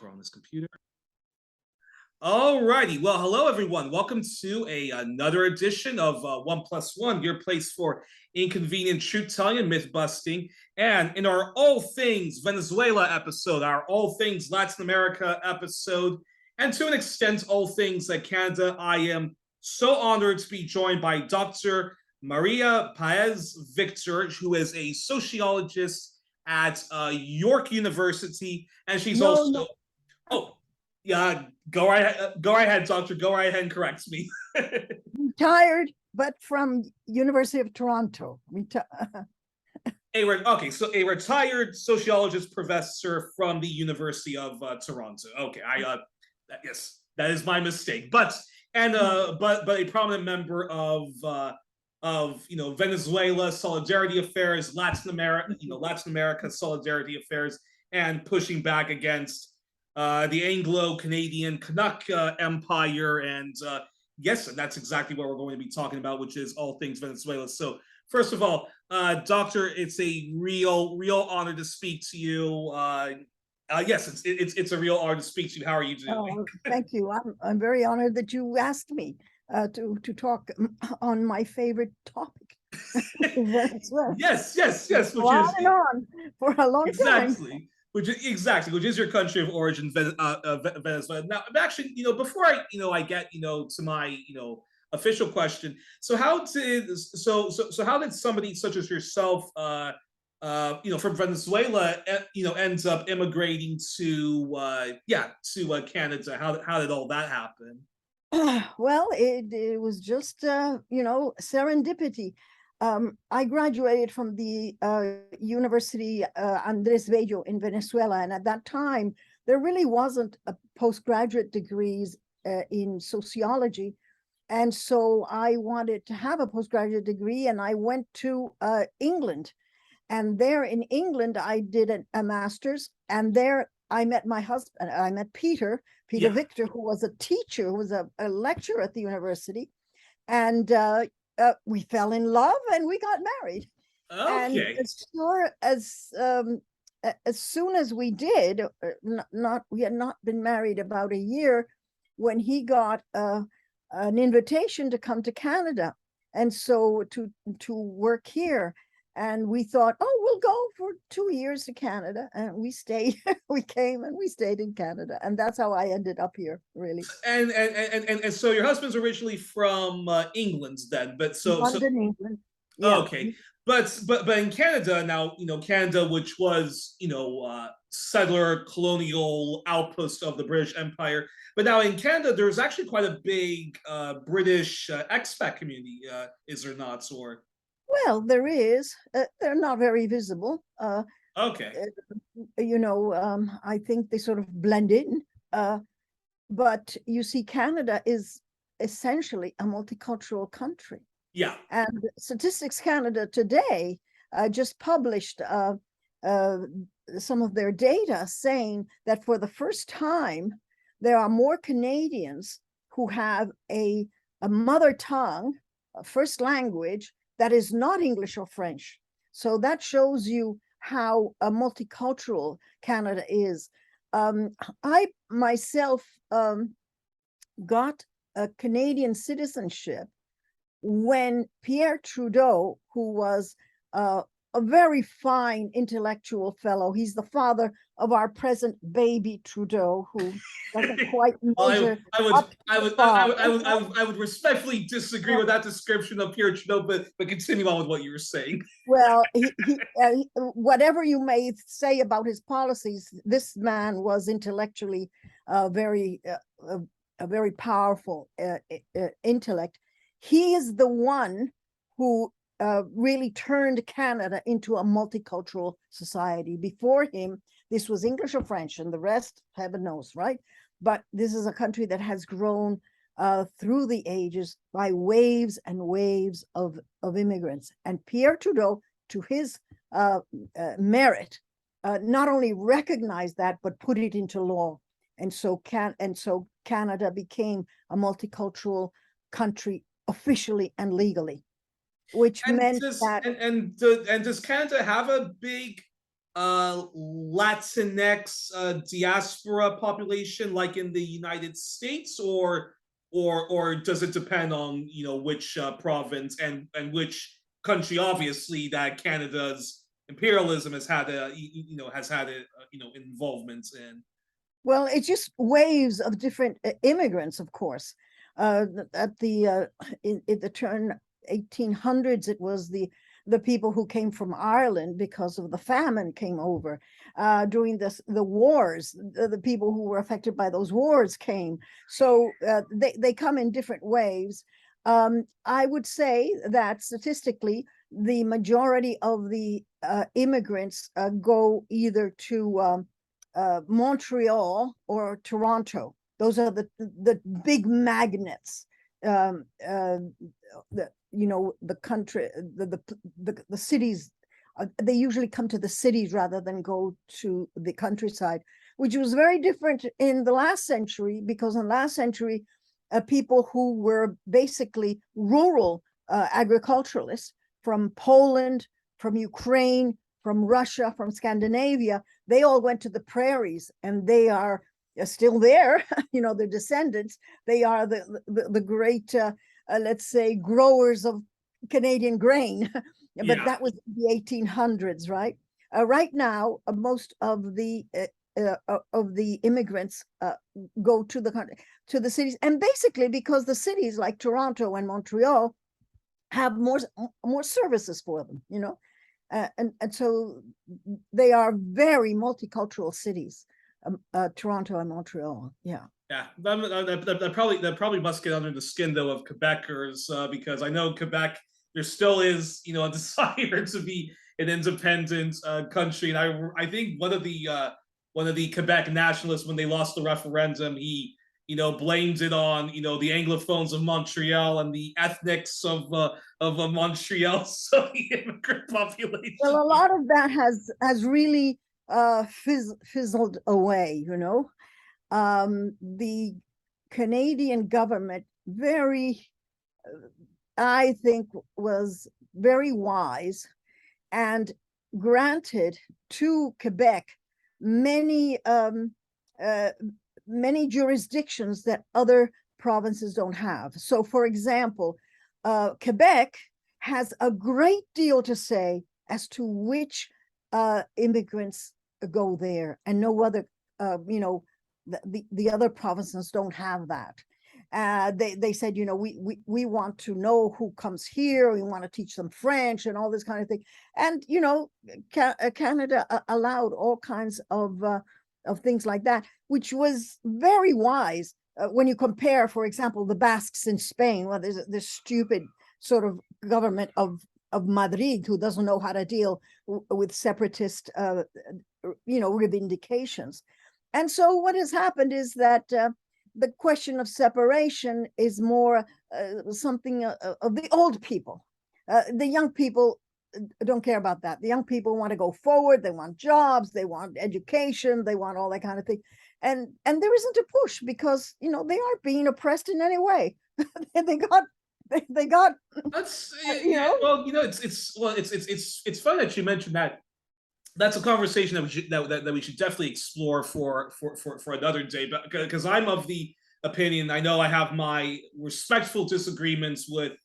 We're on this computer. All righty. Well, hello, everyone. Welcome to another edition of 1+1, your place for inconvenient truth-telling and myth-busting. And in our All Things Venezuela episode, our All Things Latin America episode, and to an extent, All Things Canada, I am so honored to be joined by Dr. Maria Paez-Victor, who is a sociologist at York University, and she's also... Oh, yeah, go right ahead, doctor. Go right ahead and correct me. Retired, but from University of Toronto. Okay, so a retired sociologist professor from the University of Toronto. Okay, yes, that is my mistake. But a prominent member of Venezuela solidarity affairs, Latin America solidarity affairs, and pushing back against the Anglo-Canadian Canuck Empire, and yes, that's exactly what we're going to be talking about, which is all things Venezuela. So, first of all, Doctor, it's a real honor to speak to you. Yes, it's a real honor to speak to you. How are you doing? Oh, thank you. I'm very honored that you asked me to talk on my favorite topic. Yes. Which on and on for a long time. Which is your country of origin, Venezuela. Now, actually, before I get to my official question. So how did somebody such as yourself, from Venezuela, ends up immigrating to Canada? How did all that happen? Well, it was just serendipity. I graduated from the University Andrés Bello in Venezuela, and at that time there really wasn't a postgraduate degrees in sociology, and so I wanted to have a postgraduate degree, and I went to England, and there in England I did a master's, and there I met my husband. I met Peter Victor, who was a teacher, who was a lecturer at the university, and we fell in love and we got married. Okay. And as soon as we did, we had not been married about a year when he got an invitation to come to Canada, and so to work here. And we thought, oh, we'll go for 2 years to Canada, and we stayed. We came and we stayed in Canada, and that's how I ended up here, really. And so your husband's originally from England, then, but London, England. Yeah. Okay, but in Canada now, Canada, which was settler colonial outpost of the British Empire, but now in Canada there's actually quite a big British expat community, is there not? Or well, there is. They're not very visible. Okay. I think they sort of blend in. But you see, Canada is essentially a multicultural country. Yeah. And Statistics Canada today just published some of their data saying that for the first time, there are more Canadians who have a mother tongue, a first language, that is not English or French. So that shows you how multicultural Canada is. I myself got a Canadian citizenship when Pierre Trudeau, who was a very fine intellectual fellow, he's the father of our present baby Trudeau, who doesn't quite measure. I would respectfully disagree with that description of Pierre Trudeau, but continue on with what you were saying. Well, whatever you may say about his policies, this man was intellectually a very powerful intellect. He is the one who really turned Canada into a multicultural society. Before him, this was English or French, and the rest, heaven knows, right? But this is a country that has grown through the ages by waves and waves of immigrants. And Pierre Trudeau, to his merit, not only recognized that, but put it into law. And so Canada became a multicultural country officially and legally. Which meant that does Canada have a big Latinx diaspora population like in the United States, or does it depend on which province and which country? Obviously, that Canada's imperialism has had a involvement in. Well, it's just waves of different immigrants, of course. At the in the turn 1800s, it was the people who came from Ireland because of the famine came over. During the wars, the people who were affected by those wars came. So they come in different waves. I would say that statistically, the majority of the immigrants go either to Montreal or Toronto. Those are the big magnets. The country, the cities. They usually come to the cities rather than go to the countryside, which was very different in the last century, because in the last century, people who were basically rural agriculturalists from Poland, from Ukraine, from Russia, from Scandinavia, they all went to the prairies, and they are still there. Their descendants. They are the great, let's say, growers of Canadian grain. But Yeah. that was the 1800s, right? Right now, most of the immigrants go to the cities, and basically because the cities like Toronto and Montreal have more services for them, and so they are very multicultural cities, Toronto and Montreal. Yeah. Yeah, that probably must get under the skin though of Quebecers, because I know Quebec, there still is a desire to be an independent country, and I think one of the Quebec nationalists, when they lost the referendum, he blamed it on the Anglophones of Montreal and the ethnics of Montreal, so the immigrant population. Well, a lot of that has really fizzled away. The Canadian government I think, was very wise and granted to Quebec many many jurisdictions that other provinces don't have. So, for example, Quebec has a great deal to say as to which immigrants go there, and no other, the other provinces don't have that. They said, we want to know who comes here. We want to teach them French and all this kind of thing. And Canada allowed all kinds of things like that, which was very wise when you compare, for example, the Basques in Spain. Well, there's this stupid sort of government of Madrid who doesn't know how to deal with separatist, reivindications. And so what has happened is that the question of separation is more something of the old people. The young people don't care about that. The young people want to go forward. They want jobs. They want education. They want all that kind of thing. And there isn't a push because, they aren't being oppressed in any way. they got That's you know it's fun that you mentioned that. That's a conversation that we should definitely explore for another day. But because I'm of the opinion, I know I have my respectful disagreements with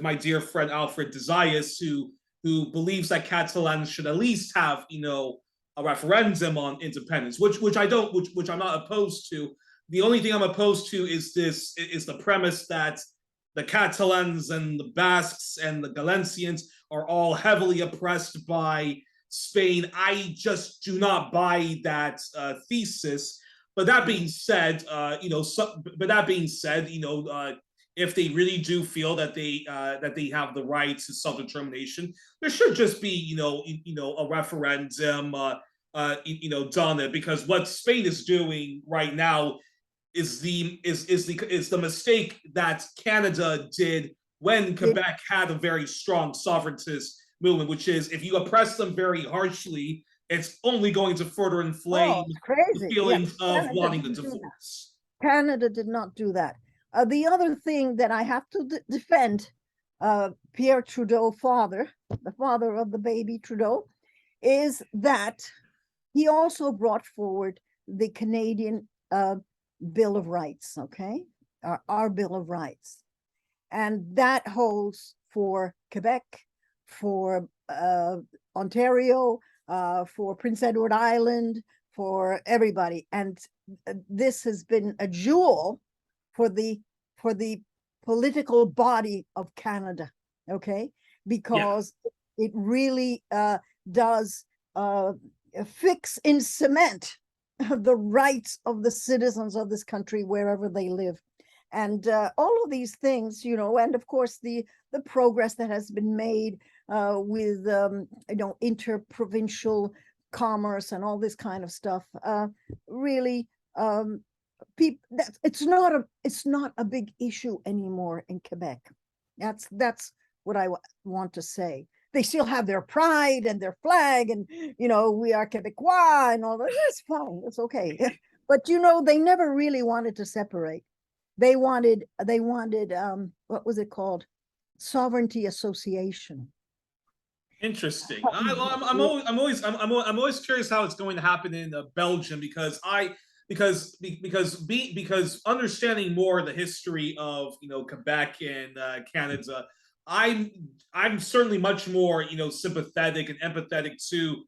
my dear friend Alfred De Zayas, who believes that Catalans should at least have a referendum on independence, which I don't, which I'm not opposed to. The only thing I'm opposed to is the premise that the Catalans and the Basques and the Galencians are all heavily oppressed by Spain. I just do not buy that thesis. But that being said, if they really do feel that they have the right to self determination, there should just be a referendum done it, because what Spain is doing right now is the mistake that Canada did when Quebec had a very strong sovereigntist movement, which is if you oppress them very harshly, it's only going to further inflame it's the crazy. Yeah, feelings of Canada wanting the didn't do that. divorce. Canada did not do that. The other thing that I have to defend Pierre Trudeau, the father of the baby Trudeau, is that he also brought forward the Canadian Bill of Rights, okay? Our Bill of Rights. And that holds for Quebec, for Ontario, for Prince Edward Island, for everybody. And this has been a jewel for the political body of Canada, okay? Because it really does fix in cement the rights of the citizens of this country wherever they live. And all of these things, you know, and of course the progress that has been made with you know, interprovincial commerce and all this kind of stuff, really people, it's not a big issue anymore in Quebec. That's what I want to say. They still have their pride and their flag, and you know, we are Quebecois and all that. That's fine, it's okay. But you know, they never really wanted to separate. They wanted what was it called? Sovereignty association. Interesting. I'm always curious how it's going to happen in Belgium, because because understanding more the history of, you know, Quebec and Canada, I'm certainly much more, you know, sympathetic and empathetic to,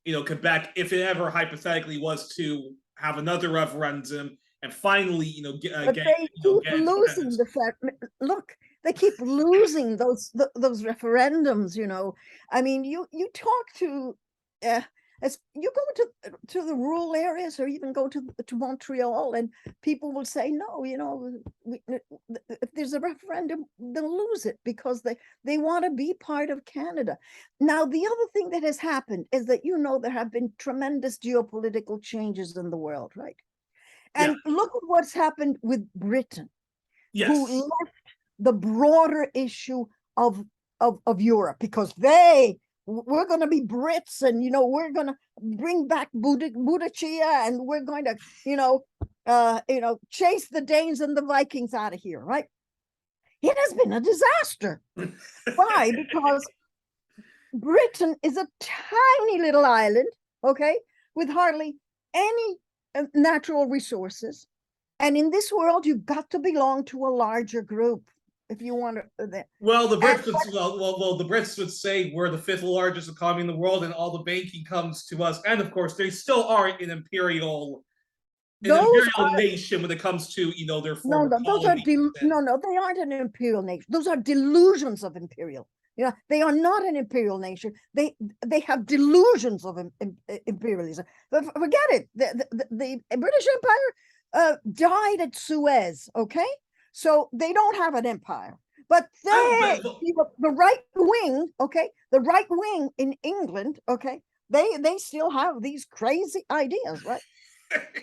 you know, Quebec, if it ever hypothetically was to have another referendum and finally, you know, But they keep losing the fact. Look, they keep losing those referendums. You know, I mean, you talk to, as you go to the rural areas, or even go to Montreal, and people will say, no, you know, if there's a referendum, they'll lose it because they want to be part of Canada. Now, the other thing that has happened is that, you know, there have been tremendous geopolitical changes in the world, right? And look at what's happened with Britain, who left the broader issue of Europe, because we're going to be Brits, and you know, we're going to bring back Boudicca, and we're going to, you know, chase the Danes and the Vikings out of here, right? It has been a disaster. Why? Because Britain is a tiny little island, okay, with hardly any natural resources, and in this world you've got to belong to a larger group if you want to. Well, the Brits the Brits would say we're the fifth largest economy in the world, and all the banking comes to us. And of course, they still are an imperial nation when it comes to, you know, their former colonies. No, they aren't an imperial nation. Those are delusions of imperial. You know, they are not an imperial nation. They have delusions of imperialism. But forget it. The British Empire died at Suez. Okay, so they don't have an empire. But the right wing, okay, the right wing in England, okay, they still have these crazy ideas, right?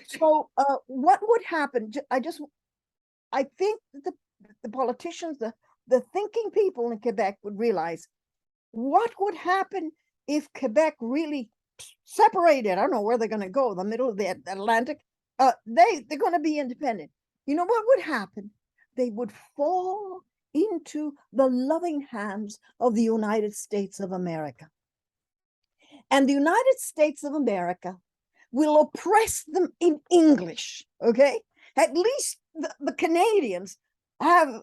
So what would happen? I think the politicians, the thinking people in Quebec would realize what would happen if Quebec really separated. I don't know where they're going to go, the middle of the Atlantic. They're going to be independent. You know what would happen? They would fall into the loving hands of the United States of America. And the United States of America will oppress them in English, okay? At least the Canadians have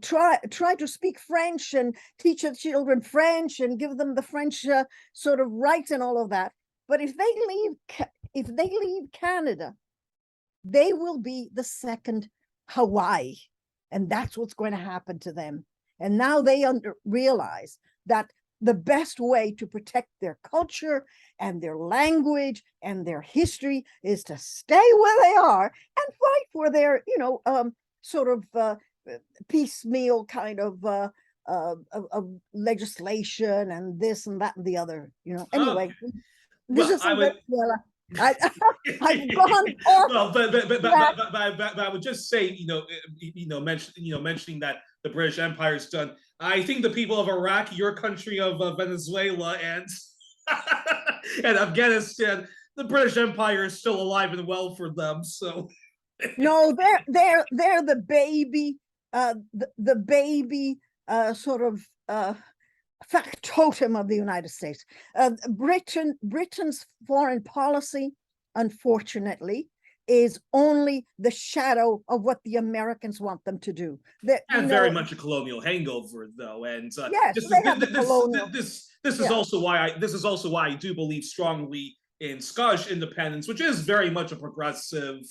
try to speak French and teach their children French and give them the French sort of rights and all of that. But if they leave Canada, they will be the second Hawaii, and that's what's going to happen to them. And now they realize that the best way to protect their culture and their language and their history is to stay where they are and fight for their, you know, sort of piecemeal kind of legislation and this and that and the other, you know. Anyway, this is Venezuela. I've gone off. Well, but I would just say, mentioning that the British Empire is done. I think the people of Iraq, your country of Venezuela, and and Afghanistan, the British Empire is still alive and well for them. So no, they're the baby, the baby sort of factotum of the United States. Britain's foreign policy, unfortunately, is only the shadow of what the Americans want them to do. And very much a colonial hangover, though. And yes, they have the colonial. This is also why I do believe strongly in Scottish independence, which is very much a progressive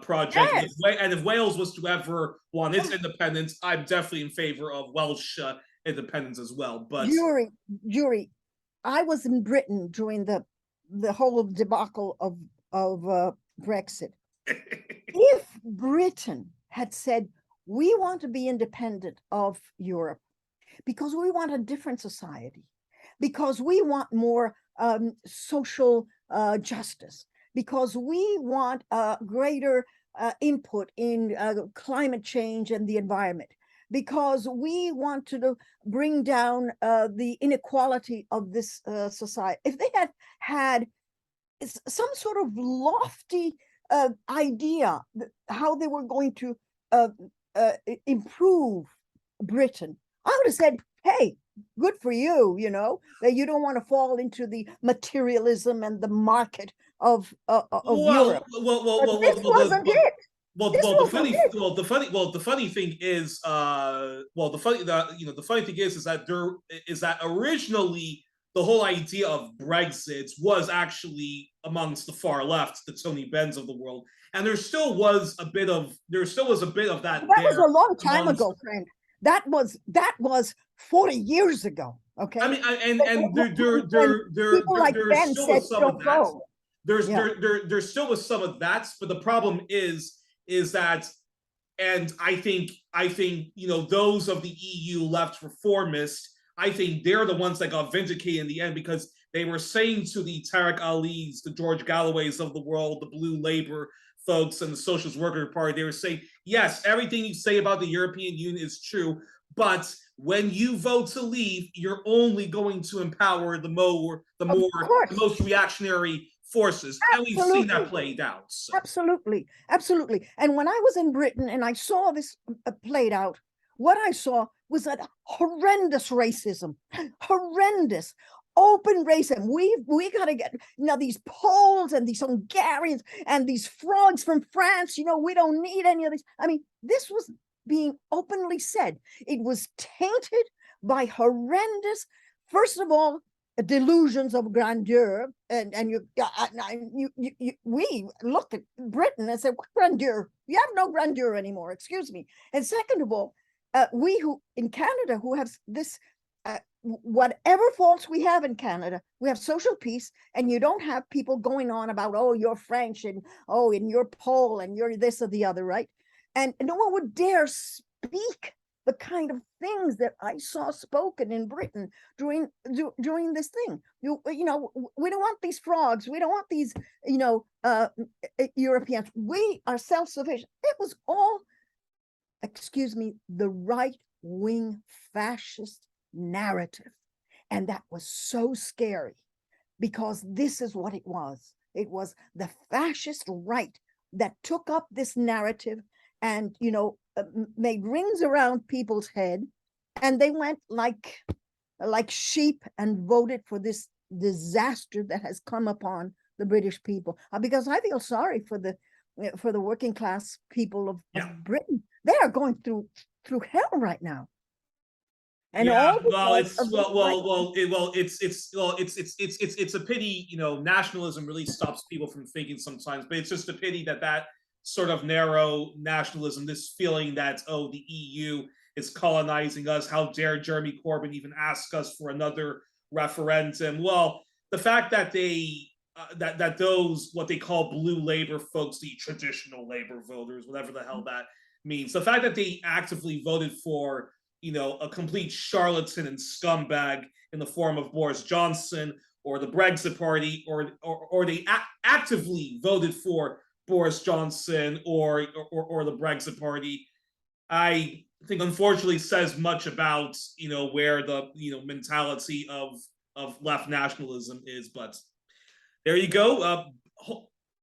project. Yes. And if Wales was to ever want its independence, I'm definitely in favor of Welsh independence as well. But Youri, I was in Britain during the whole debacle of Brexit. If Britain had said, we want to be independent of Europe because we want a different society, because we want more social justice, because we want greater input in climate change and the environment, because we want to bring down the inequality of this society. If they had some sort of lofty idea how they were going to improve Britain, I would have said, hey, good for you, that you don't want to fall into the materialism and the market of Europe. This wasn't it. The funny thing is that originally the whole idea of Brexit was actually amongst the far left, the Tony Benns of the world, and there still was a bit of that. That was a long time ago, friend. That was 40 years ago. Okay. I mean, and there like Ben said, don't go. There still was some of that, but the problem is that, and I think those of the EU left reformists, I think they're the ones that got vindicated in the end, because they were saying to the Tariq Alis, the George Galloways of the world, the Blue Labour folks and the Socialist Worker Party, they were saying, yes, everything you say about the European Union is true, but when you vote to leave, you're only going to empower the most reactionary forces. Absolutely. And we've seen that played out. So. Absolutely. And when I was in Britain and I saw this played out, what I saw was that horrendous racism, horrendous open racism. We got to get these Poles and these Hungarians and these frogs from France. We don't need any of these. I mean, this was being openly said. It was tainted by horrendous, first of all, delusions of grandeur, we looked at Britain and said, what grandeur? You have no grandeur anymore, excuse me. And second of all, we who in Canada who have this, whatever faults we have in Canada, we have social peace, and you don't have people going on about, oh, you're French, and oh, and you're Pole, and you're this or the other, right? And no one would dare speak the kind of things that I saw spoken in Britain during this thing. We don't want these frogs. We don't want these, Europeans. We are self-sufficient. It was all, excuse me, the right-wing fascist narrative. And that was so scary, because this is what it was. It was the fascist right that took up this narrative and, made rings around people's head, and they went like sheep and voted for this disaster that has come upon the British people. Because I feel sorry for the working class people of Britain. They are going through hell right now. And it's a pity, nationalism really stops people from thinking sometimes, but it's just a pity that sort of narrow nationalism, this feeling that, oh, the EU is colonizing us. How dare Jeremy Corbyn even ask us for another referendum? Well, the fact that that those, what they call blue labor folks, the traditional labor voters, whatever the hell that means, the fact that they actively voted for, a complete charlatan and scumbag in the form of Boris Johnson or the Brexit Party, or they actively voted for Boris Johnson or the Brexit Party, I think unfortunately says much about where the mentality of left nationalism is. But there you go,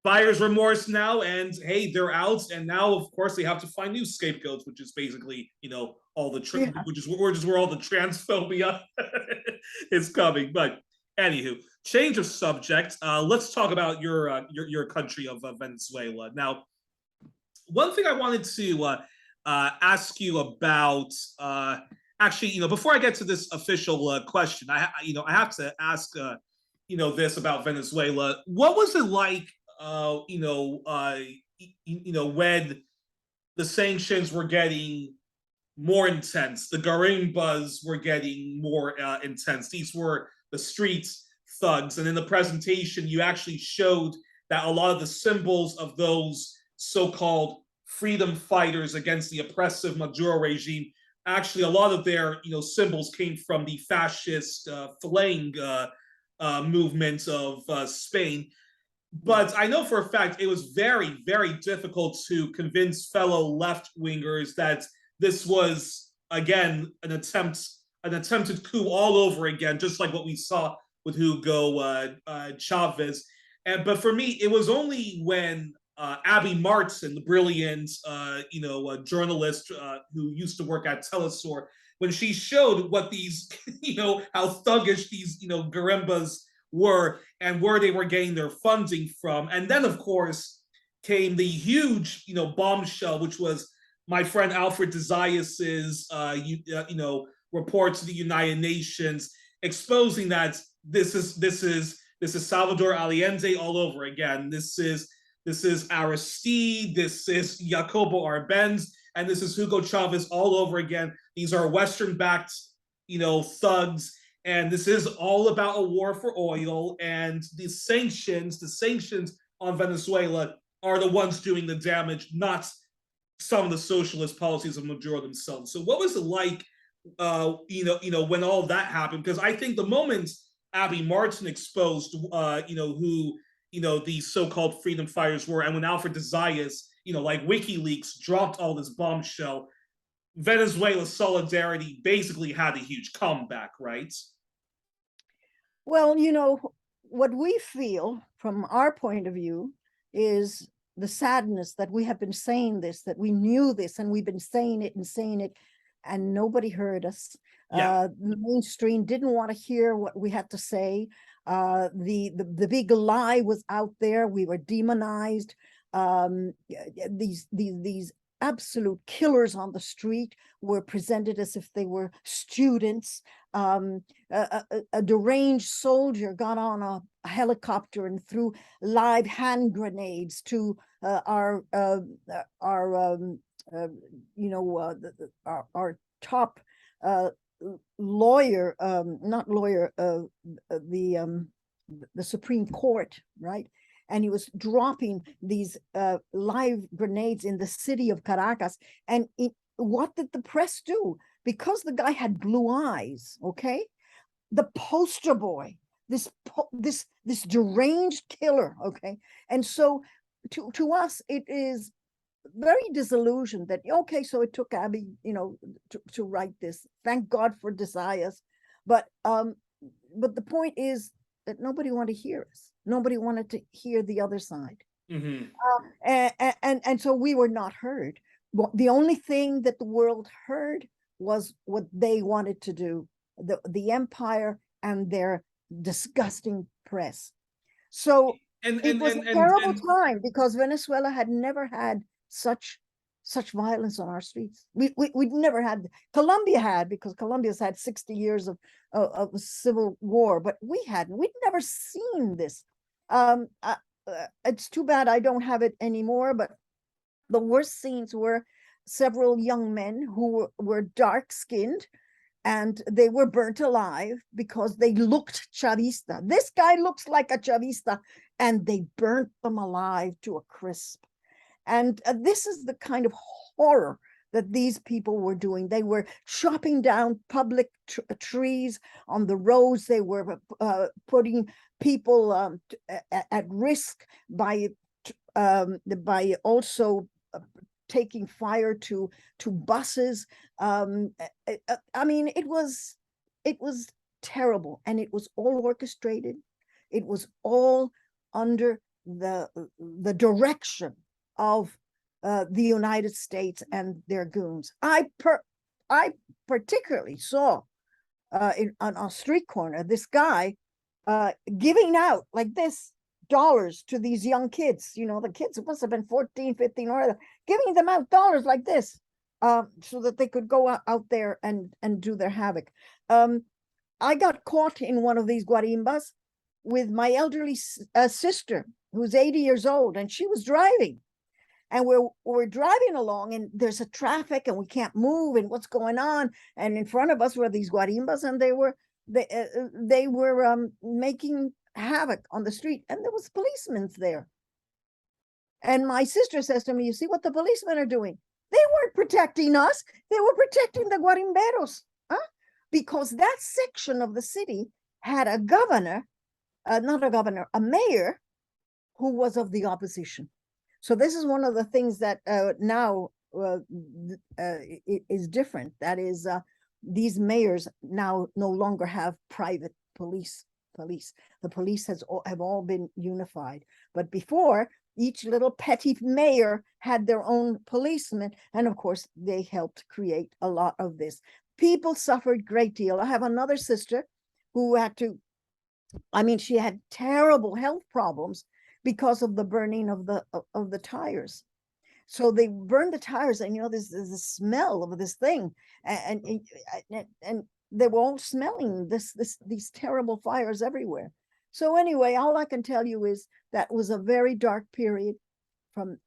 buyer's remorse now, and hey, they're out, and now of course they have to find new scapegoats, which is basically all the Yeah. which is where all the transphobia is coming. But anywho, change of subject. Let's talk about your country of Venezuela. Now, one thing I wanted to ask you about. Actually, before I get to this official question, I have to ask, this about Venezuela. What was it like, when the sanctions were getting more intense, the garimbas were getting more intense. These were the street thugs, and in the presentation, you actually showed that a lot of the symbols of those so-called freedom fighters against the oppressive Maduro regime, actually a lot of their symbols came from the fascist flaying movement of Spain. But I know for a fact it was very, very difficult to convince fellow left wingers that this was again an attempted coup all over again, just like what we saw with Hugo Chavez. But for me, it was only when Abby Martin, the brilliant journalist who used to work at Telesur, when she showed what these how thuggish these garimbas were and where they were getting their funding from. And then, of course, came the huge, bombshell, which was my friend Alfred De Zayas's, report to the United Nations, exposing that this is Salvador Allende all over again. This is Aristide, this is Jacobo Arbenz, and this is Hugo Chavez all over again. These are Western-backed, thugs. And this is all about a war for oil, and the sanctions on Venezuela are the ones doing the damage, not some of the socialist policies of Maduro themselves. So, what was it like, when all of that happened? Because I think the moment Abby Martin exposed, who these so-called freedom fighters were, and when Alfred De Zayas, like WikiLeaks, dropped all this bombshell, Venezuela's solidarity basically had a huge comeback, right? Well, what we feel from our point of view is the sadness that we have been saying this, that we knew this, and we've been saying it, and nobody heard us. Yeah. The mainstream didn't want to hear what we had to say. The big lie was out there. We were demonized. These absolute killers on the street were presented as if they were students. A deranged soldier got on a helicopter and threw live hand grenades to our top lawyer, not lawyer, the Supreme Court, right? And he was dropping these live grenades in the city of Caracas. And what did the press do? Because the guy had blue eyes, okay? The poster boy, this deranged killer, okay? And so to us, it is very disillusioned that, okay, so it took Abby, to write this. Thank God for De Zayas. But the point is that nobody wanted to hear us. Nobody wanted to hear the other side. Mm-hmm. And so we were not heard. The only thing that the world heard was what they wanted to do, the empire and their disgusting press. So it was a terrible time, because Venezuela had never had such violence on our streets. We'd never had. Colombia had, because Colombia's had 60 years of civil war, but we hadn't. We'd never seen this. It's too bad I don't have it anymore, but the worst scenes were several young men who were dark-skinned, and they were burnt alive because they looked Chavista. This guy looks like a Chavista, and they burnt them alive to a crisp. And this is the kind of horror that these people were doing. They were chopping down public trees on the roads. They were putting people at risk by also taking fire to buses. I mean, it was terrible, and it was all orchestrated. It was all under the direction of the United States and their goons. I I particularly saw on a street corner, this guy giving out like this dollars to these young kids. The kids must have been 14, 15, or giving them out dollars like this so that they could go out there and do their havoc. I got caught in one of these guarimbas with my elderly sister, who's 80 years old, and she was driving. And we're driving along, and there's a traffic, and we can't move, and what's going on? And in front of us were these guarimbas, and they were making havoc on the street, and there was policemen there. And my sister says to me, "You see what the policemen are doing? They weren't protecting us; they were protecting the guarimberos, because that section of the city had a governor, not a governor, a mayor, who was of the opposition." So this is one of the things that now is different. That is, these mayors now no longer have private police. The police have all been unified. But before, each little petty mayor had their own policeman. And of course, they helped create a lot of this. People suffered a great deal. I have another sister who she had terrible health problems because of the burning of the tires. So they burned the tires, and there's a smell of this thing, and they were all smelling these terrible fires everywhere. So anyway, all I can tell you is that was a very dark period from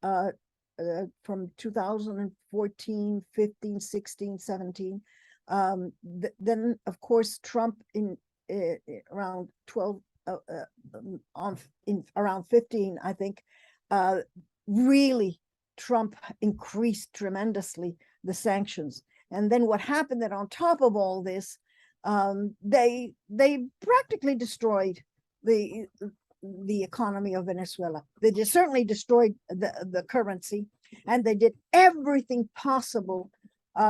2014, 15, 16, 17. Then of course Trump in around 12. In around 15, I think, really Trump increased tremendously the sanctions. And then what happened that on top of all this, they practically destroyed the economy of Venezuela. They certainly destroyed the currency, and they did everything possible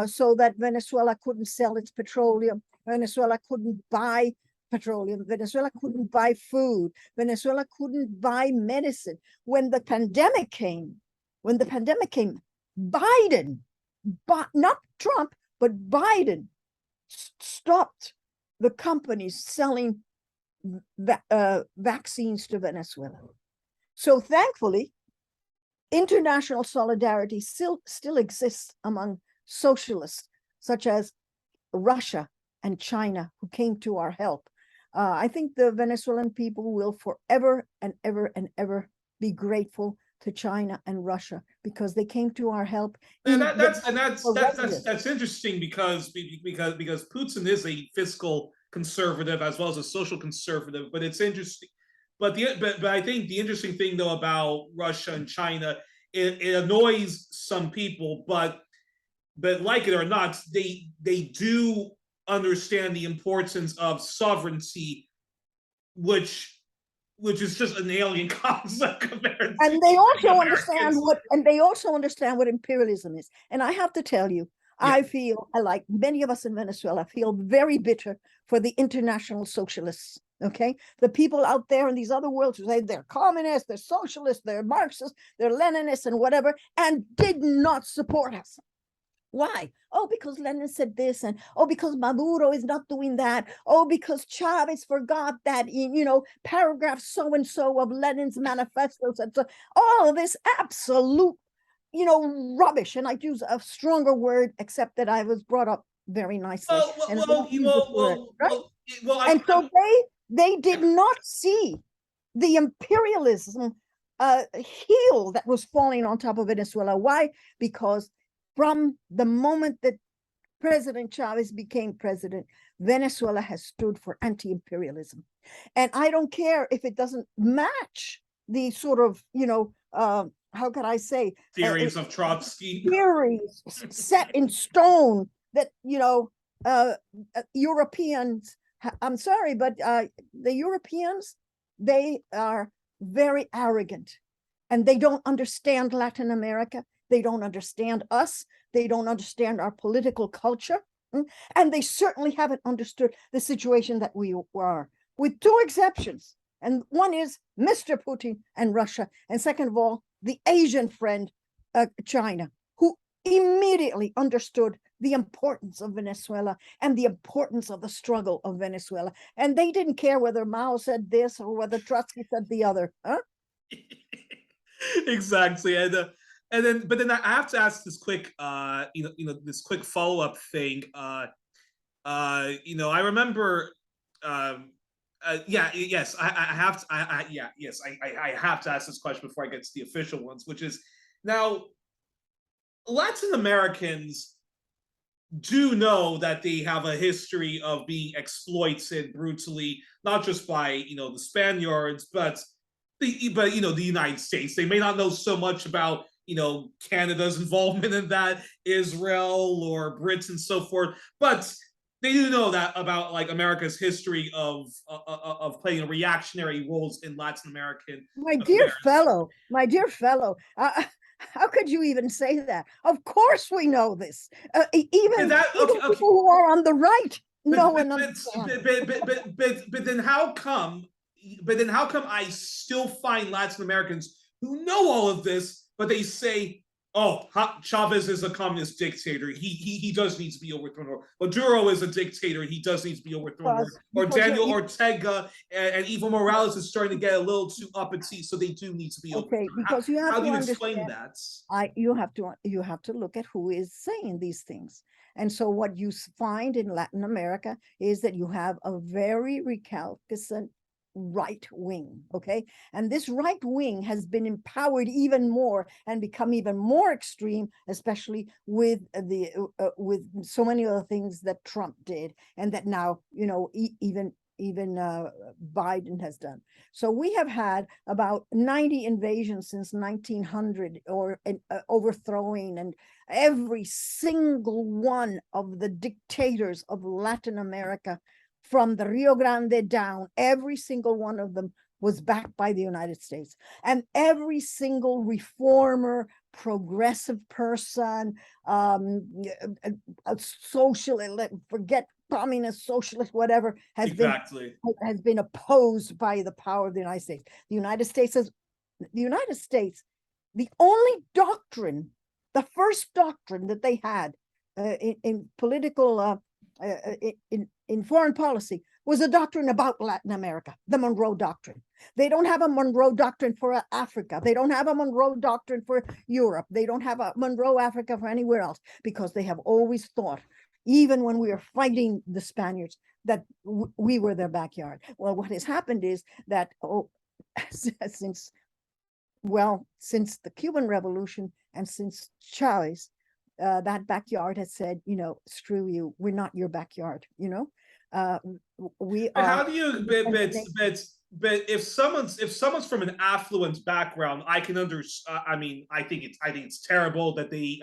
so that Venezuela couldn't sell its petroleum. Venezuela couldn't buy petroleum. Venezuela couldn't buy food. Venezuela couldn't buy medicine. When the pandemic came, Biden, not Trump, but Biden stopped the companies selling vaccines to Venezuela. So thankfully, international solidarity still exists among socialists, such as Russia and China, who came to our help. I think the Venezuelan people will forever and ever and ever be grateful to China and Russia because they came to our help. And that's interesting because Putin is a fiscal conservative as well as a social conservative. But it's interesting. But I think the interesting thing though about Russia and China, it annoys some people, but like it or not, they do understand the importance of sovereignty, which is just an alien concept compared and they also understand what imperialism is. And I have to tell you, yeah. I feel, like many of us in Venezuela, feel very bitter for the international socialists. Okay, the people out there in these other worlds who say they're communists, they're socialists, they're Marxists, they're Leninists, and whatever, and did not support us. Why? Oh, because Lenin said this, and because Maduro is not doing that. Because Chavez forgot that in, paragraph so and so of Lenin's manifestos, and so all of this absolute, rubbish. And I use a stronger word, except that I was brought up very nicely. And so they did not see the imperialism heel that was falling on top of Venezuela. Why? Because from the moment that President Chavez became president, Venezuela has stood for anti-imperialism. And I don't care if it doesn't match the sort of, how could I say? Theories of Trotsky. Theories set in stone that, Europeans, I'm sorry, but the Europeans, they are very arrogant and they don't understand Latin America. They don't understand us. They don't understand our political culture. And they certainly haven't understood the situation that we are, with two exceptions. And one is Mr. Putin and Russia. And second of all, the Asian friend, China, who immediately understood the importance of Venezuela and the importance of the struggle of Venezuela. And they didn't care whether Mao said this or whether Trotsky said the other. Huh? Exactly. But then I have to ask this quick, this quick follow-up thing. I remember, yes, I have to, I have to ask this question before I get to the official ones, which is now Latin Americans do know that they have a history of being exploited brutally, not just by the Spaniards, but the United States. They may not know so much about Canada's involvement in that, Israel or Brits and so forth, but they do know that about like America's history of playing reactionary roles in Latin American affairs. My dear fellow, how could you even say that? Of course we know this. Even people who are on the right know and understand. But then how come? But then how come I still find Latin Americans who know all of this, but they say, "Oh, Chavez is a communist dictator. He does need to be overthrown." Or Maduro is a dictator. He does need to be overthrown. Or Daniel Ortega and Evo Morales is starting to get a little too uppity, so they do need to be overthrown. Okay, because you have how to do you understand, explain that? you have to look at who is saying these things. And so what you find in Latin America is that you have a very recalcitrant right wing, okay? And this right wing has been empowered even more and become even more extreme, especially with with so many other things that Trump did, and that now even Biden has done. So we have had about 90 invasions since 1900, or overthrowing, and every single one of the dictators of Latin America, from the Rio Grande down, every single one of them was backed by the United States. And every single reformer, progressive person, a socialist, forget communist, socialist, whatever, has been opposed by the power of the United States. The only doctrine, the first doctrine that they had in political in foreign policy, was a doctrine about Latin America, the Monroe Doctrine. They don't have a Monroe Doctrine for Africa. They don't have a Monroe Doctrine for Europe. They don't have a Monroe Africa for anywhere else, because they have always thought, even when we were fighting the Spaniards, that we were their backyard. Well, what has happened is that since the Cuban Revolution and since Chavez, that backyard has said, screw you, we're not your backyard, we but are. How do you but if someone's from an affluent background, I can understand. I think it's terrible that they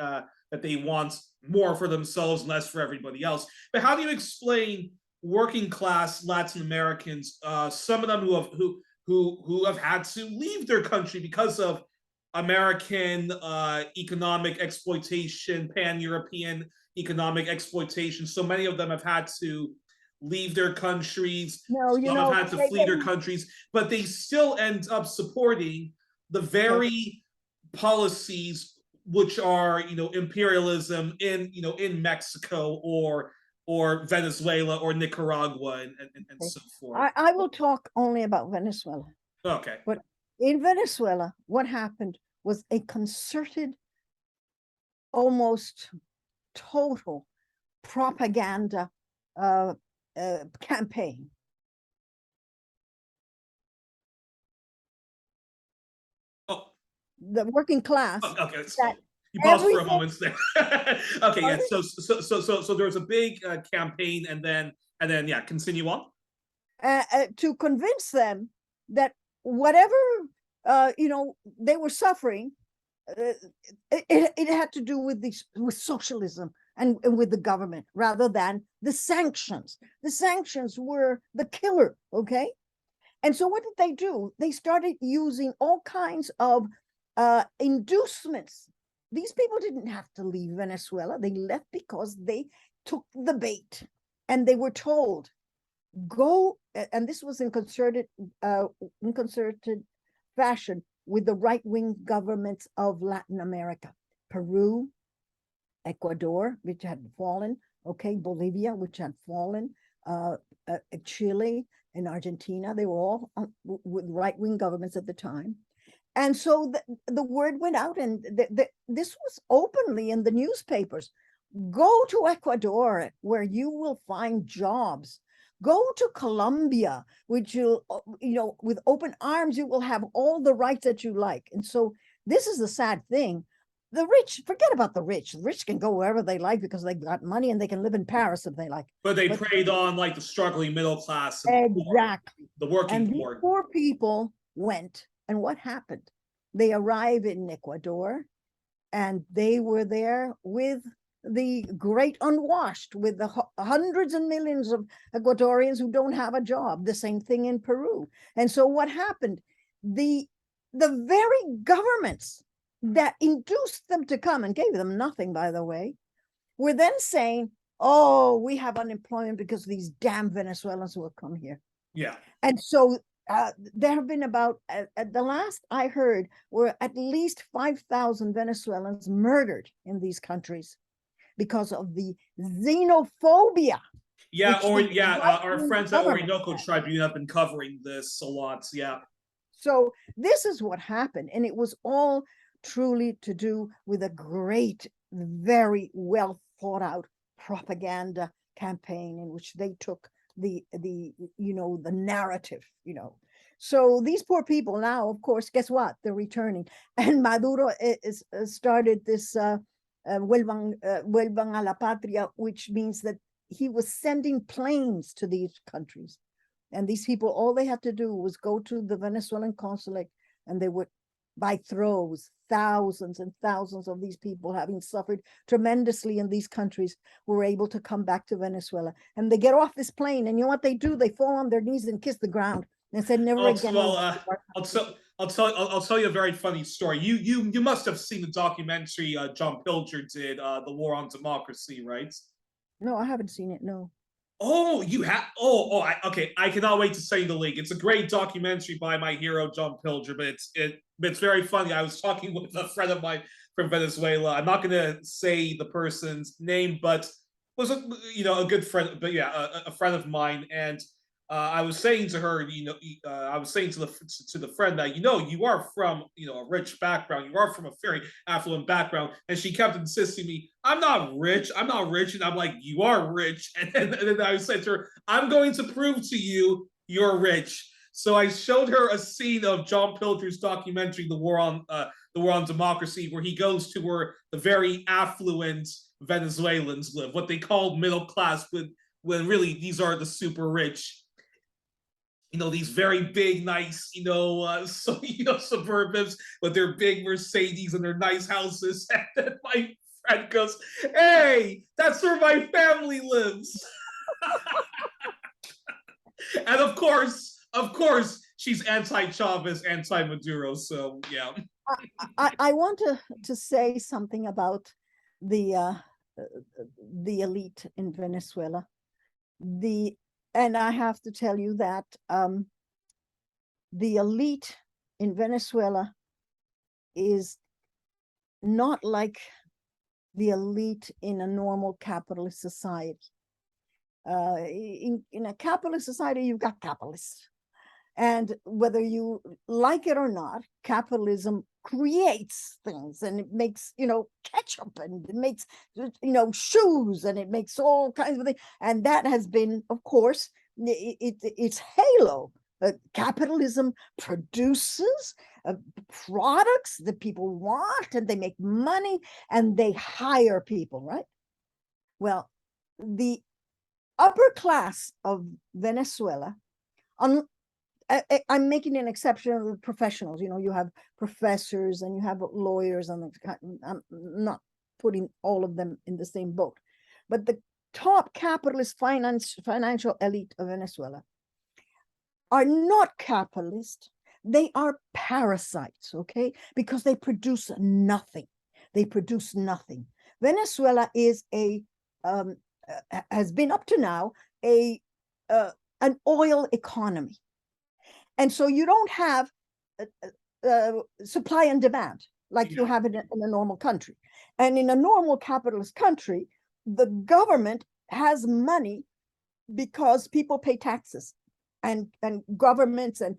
want more for themselves and less for everybody else. But how do you explain working class Latin Americans, some of them who have had to leave their country because of American economic exploitation, pan-European economic exploitation? So many of them have had to leave their countries. Some have had to flee their countries, but they still end up supporting the very policies which are, imperialism in Mexico or Venezuela or Nicaragua and so forth. I will talk only about Venezuela. Okay. But in Venezuela, what happened was a concerted, almost total propaganda campaign. Oh, the working class. Oh, okay, you paused for a moment there. Okay, yeah. So there was a big campaign, and then yeah, continue on. To convince them that whatever they were suffering, it had to do with socialism and with the government, rather than the sanctions. The sanctions were the killer, okay? And so what did they do? They started using all kinds of inducements. These people didn't have to leave Venezuela. They left because they took the bait, and they were told, go, and this was in concerted fashion with the right-wing governments of Latin America, Peru, Ecuador, which had fallen, okay, Bolivia, which had fallen, Chile and Argentina, they were all with right-wing governments at the time. And so the word went out, and this was openly in the newspapers. Go to Ecuador, where you will find jobs. Go to Colombia, which you'll, with open arms, you will have all the rights that you like. And so this is the sad thing. The rich, forget about the rich. The rich can go wherever they like because they got money and they can live in Paris if they like. But they preyed on like the struggling middle class and exactly the working and poor. These poor people went, and what happened? They arrived in Ecuador, and they were there with the great unwashed, with the hundreds and millions of Ecuadorians who don't have a job. The same thing in Peru. And so what happened? The very governments that induced them to come and gave them nothing, by the way, were then saying, oh, we have unemployment because of these damn Venezuelans who have come here. Yeah. And so there have been about, at the last I heard, were at least 5,000 Venezuelans murdered in these countries because of the xenophobia. Yeah, our friends at Orinoco Tribune have been covering this a lot. Yeah. So this is what happened, and it was all truly to do with a great, very well thought out propaganda campaign in which they took the narrative, So these poor people now, of course, guess what? They're returning. And Maduro is started this vuelvan a la patria, which means that he was sending planes to these countries. And these people, all they had to do was go to the Venezuelan consulate, and they would, by throws, thousands and thousands of these people, having suffered tremendously in these countries, were able to come back to Venezuela. And they get off this plane, and you know what they do? They fall on their knees and kiss the ground and said, never again. Well, I'll tell you a very funny story. You must have seen the documentary John Pilger did, The War on Democracy, right? No, I haven't seen it. No. Oh, you have? Okay. I cannot wait to send the link. It's a great documentary by my hero John Pilger, but it's very funny. I was talking with a friend of mine from Venezuela. I'm not going to say the person's name, but was a good friend. But yeah, a friend of mine, and I was saying to her, I was saying to the friend that you are from a rich background, you are from a very affluent background, and she kept insisting me, I'm not rich, and I'm like, you are rich, and then I said to her, I'm going to prove to you you're rich. So I showed her a scene of John Pilger's documentary, The War on Democracy, where he goes to where the very affluent Venezuelans live, what they call middle class, when really these are the super rich. These very big, nice, suburbans with their big Mercedes and their nice houses. And then my friend goes, hey, that's where my family lives. And of course, she's anti-Chavez, anti-Maduro. So, yeah. I want to say something about the elite in Venezuela. And I have to tell you that the elite in Venezuela is not like the elite in a normal capitalist society. In a capitalist society, you've got capitalists. And whether you like it or not, capitalism creates things, and it makes, ketchup, and it makes, shoes, and it makes all kinds of things. And that has been, of course, its halo. Capitalism produces products that people want, and they make money, and they hire people, right? Well, the upper class of Venezuela, I'm making an exception of the professionals. You have professors and you have lawyers, and I'm not putting all of them in the same boat. But the top capitalist financial elite of Venezuela are not capitalist. They are parasites, okay? Because they produce nothing. Venezuela is has been up to now an oil economy. And so you don't have supply and demand. like you have it in a normal country. And in a normal capitalist country, the government has money because people pay taxes, and governments and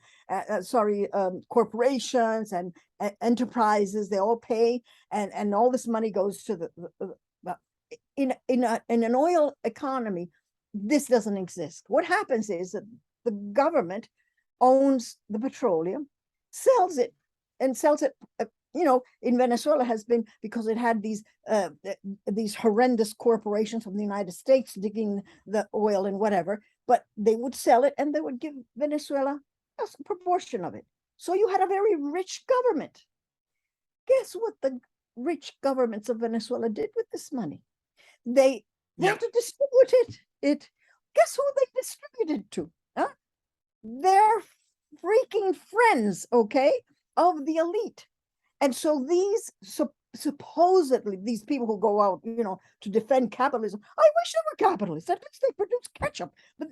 corporations and enterprises, they all pay, and all this money goes to in an oil economy. This doesn't exist. What happens is that the government owns the petroleum, sells it, in Venezuela has been, because it had these horrendous corporations from the United States digging the oil and whatever, but they would sell it and they would give Venezuela a proportion of it. So you had a very rich government. Guess what the rich governments of Venezuela did with this money? They had to distribute it. Guess who they distributed to? Huh? Their freaking friends, okay, of the elite. And so these supposedly these people who go out, to defend capitalism, I wish they were capitalists. At least they produce ketchup, but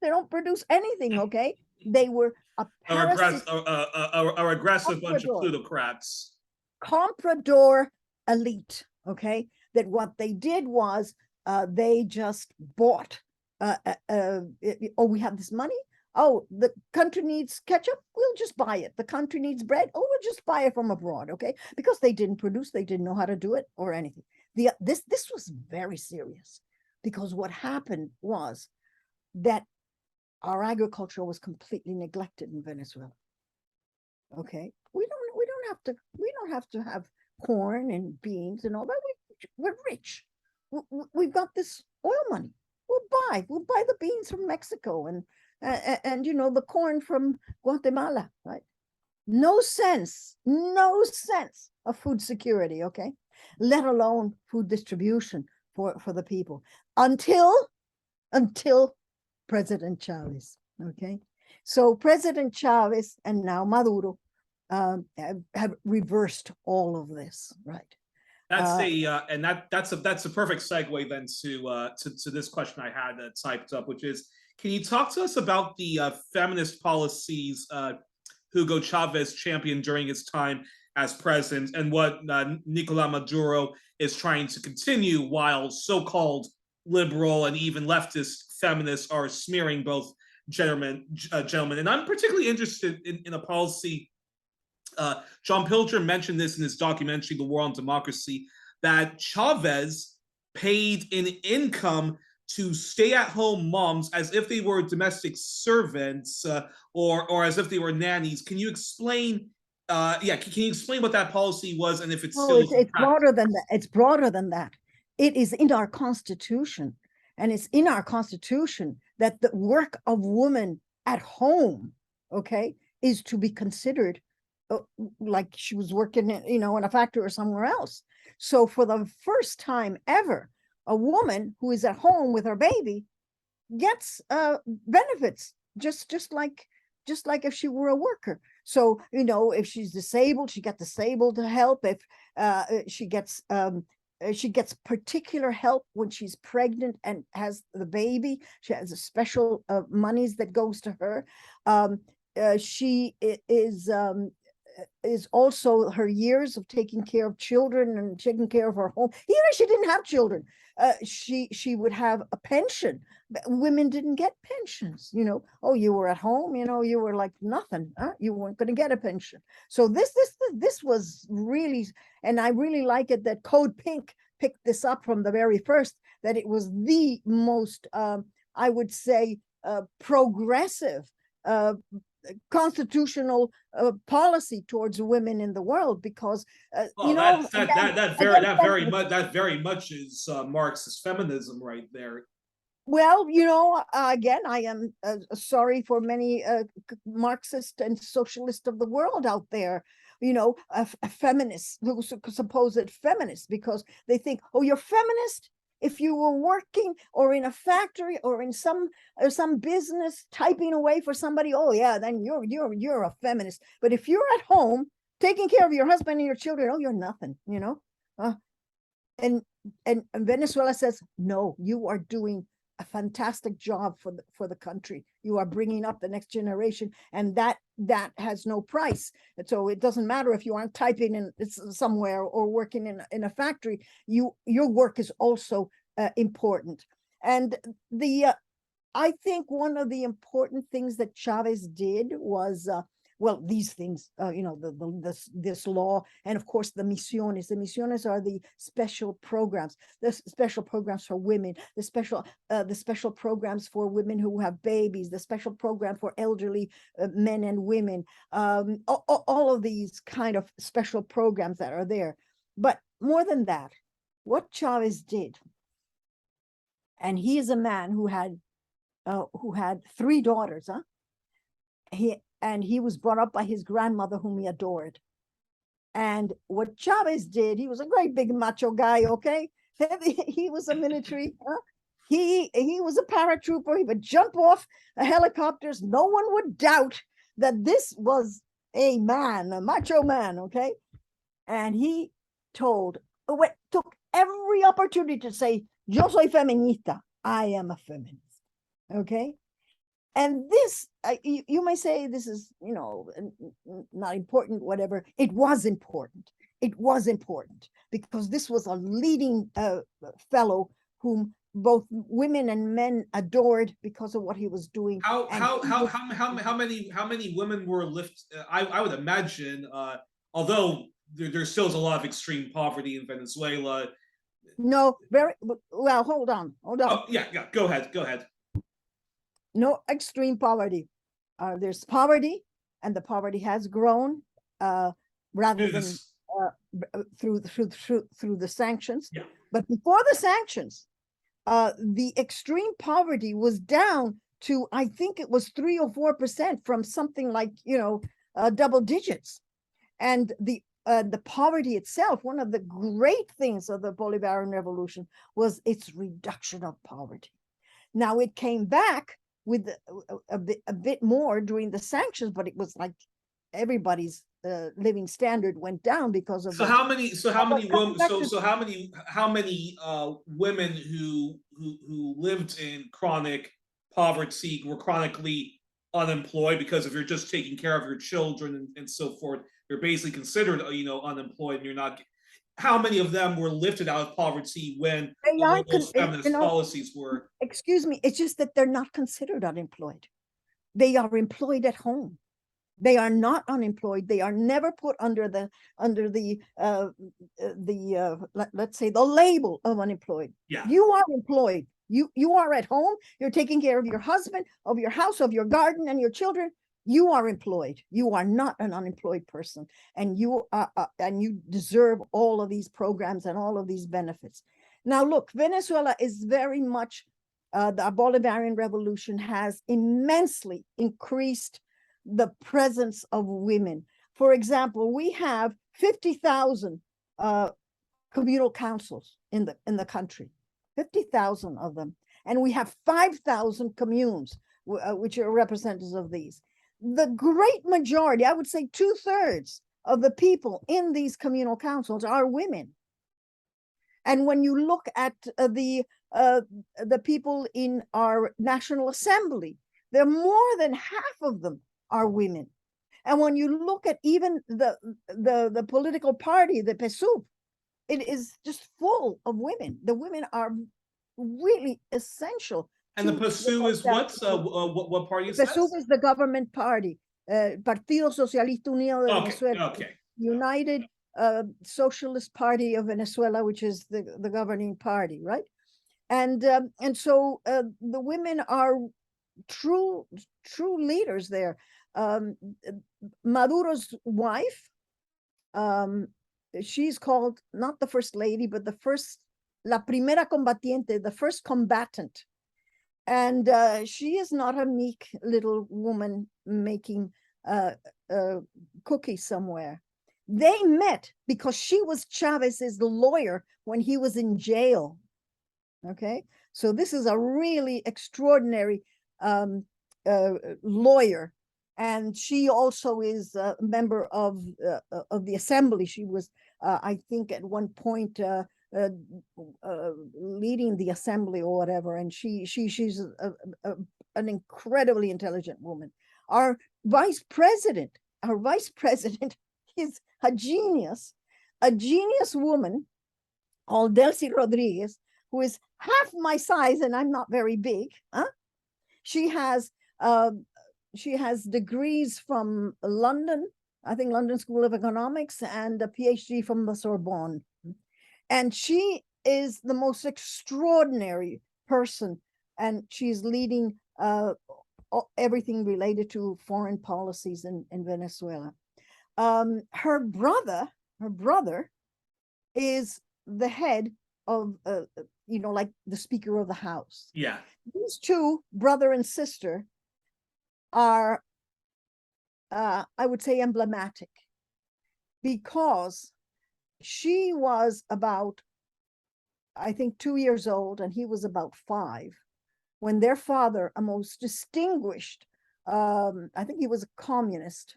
they don't produce anything. Okay, they were a aggressive bunch of plutocrats, comprador elite. Okay, that what they did was they just bought. We have this money. Oh, the country needs ketchup, we'll just buy it. The country needs bread, oh, we'll just buy it from abroad, okay? Because they didn't produce, they didn't know how to do it or anything. This was very serious, because what happened was that our agriculture was completely neglected in Venezuela. Okay, we don't have to have corn and beans and all that. We're rich. We've got this oil money. We'll buy the beans from Mexico and the corn from Guatemala, right? No sense of food security, okay? Let alone food distribution for the people until President Chavez, okay? So President Chavez and now Maduro have reversed all of this, right? That's that's a perfect segue then to this question I had typed up, which is, can you talk to us about the feminist policies Hugo Chavez championed during his time as president, and what Nicolas Maduro is trying to continue, while so-called liberal and even leftist feminists are smearing both gentlemen. And I'm particularly interested in a policy. John Pilger mentioned this in his documentary, The War on Democracy, that Chavez paid in income to stay-at-home moms as if they were domestic servants or as if they were nannies. Can you explain? Can you explain what that policy was, and if it's still? It's broader than that. It's broader than that. It is in our Constitution, and it's in our Constitution that the work of women at home, okay, is to be considered like she was working, in a factory or somewhere else. So for the first time ever, a woman who is at home with her baby gets benefits, just like if she were a worker. So if she's disabled, she gets disabled help. If she gets particular help when she's pregnant and has the baby, she has a special monies that goes to her. She is also her years of taking care of children and taking care of her home. Even if she didn't have children, she would have a pension. Women didn't get pensions. Oh, you were at home. You were like nothing. You weren't going to get a pension. So this was really, and I really like it that Code Pink picked this up from the very first. That it was the most, I would say, progressive constitutional policy towards women in the world, because that very much is Marxist feminism right there. Well, again, I am sorry for many Marxist and socialist of the world out there, a feminist, supposed feminist, because they think, oh, you're feminist if you were working or in a factory or in some business typing away for somebody. Oh yeah, then you're a feminist. But if you're at home taking care of your husband and your children, oh, you're nothing. And Venezuela says, no, you are doing a fantastic job for the country. You are bringing up the next generation, and that has no price. And so it doesn't matter if you aren't typing in somewhere or working in a factory. Your work is also important. And I think one of the important things that Chavez did was well, these things, this law, and of course the misiones. The misiones are the special programs, the special programs for women, the special programs for women who have babies, the special program for elderly men and women, all of these kind of special programs that are there. But more than that, what Chavez did, and he is a man who had 3 daughters, he was brought up by his grandmother, whom he adored. And what Chavez did, he was a great big macho guy, okay? He was a military, he was a paratrooper. He would jump off helicopters. No one would doubt that this was a macho man, okay? And he took every opportunity to say, yo soy feminista, I am a feminist, okay? And this, you may say this is, not important, whatever. It was important. It was important because this was a leading fellow whom both women and men adored because of what he was doing. How many women were lifted? I would imagine, although there still is a lot of extreme poverty in Venezuela. No, very well. Hold on. Oh, yeah. Go ahead. No extreme poverty. There's poverty, and the poverty has grown rather than through the sanctions. Yeah. But before the sanctions, the extreme poverty was down to, I think it was 3 or 4% from something like double digits, and the poverty itself. One of the great things of the Bolivarian Revolution was its reduction of poverty. Now it came back with a bit more during the sanctions, but it was like everybody's living standard went down because of. How many women who lived in chronic poverty were chronically unemployed? Because if you're just taking care of your children and so forth, you're basically considered unemployed, and you're not. How many of them were lifted out of poverty when those feminist policies were? Excuse me, it's just that they're not considered unemployed. They are employed at home. They are not unemployed. They are never put under the let's say the label of unemployed. Yeah. You are employed. You are at home. You're taking care of your husband, of your house, of your garden, and your children. You are employed. You are not an unemployed person, and you deserve all of these programs and all of these benefits. Now, look, Venezuela is very much the Bolivarian Revolution has immensely increased the presence of women. For example, we have 50,000 communal councils in the country, 50,000 of them, and we have 5,000 communes, which are representatives of these. The great majority, I would say 2/3 of the people in these communal councils are women. And when you look at the people in our National Assembly, there are more than half of them are women. And when you look at even the political party, the PSUV, it is just full of women. The women are really essential. And the PSUV is what party is that? PSUV is the government party, Partido Socialista Unido de Venezuela. Okay. United Socialist Party of Venezuela, which is the governing party, right? And so the women are true leaders there. Maduro's wife, she's called not the first lady, but la primera combatiente, the first combatant. And she is not a meek little woman making cookies somewhere. They met because she was Chavez's lawyer when he was in jail. Okay, so this is a really extraordinary lawyer, and she also is a member of the assembly. She was, I think, at one point leading the assembly or whatever, and she's an incredibly intelligent woman. Our vice president is a genius woman called Delcy Rodriguez, who is half my size, and I'm not very big. She has degrees from London, I think London School of Economics, and a PhD from the Sorbonne. And she is the most extraordinary person, and she's leading everything related to foreign policies in Venezuela. Her brother is the head of, like the Speaker of the House. Yeah. These two, brother and sister, are, I would say, emblematic, because she was about, I think, 2 years old, and he was about 5, when their father, a most distinguished, I think he was a communist,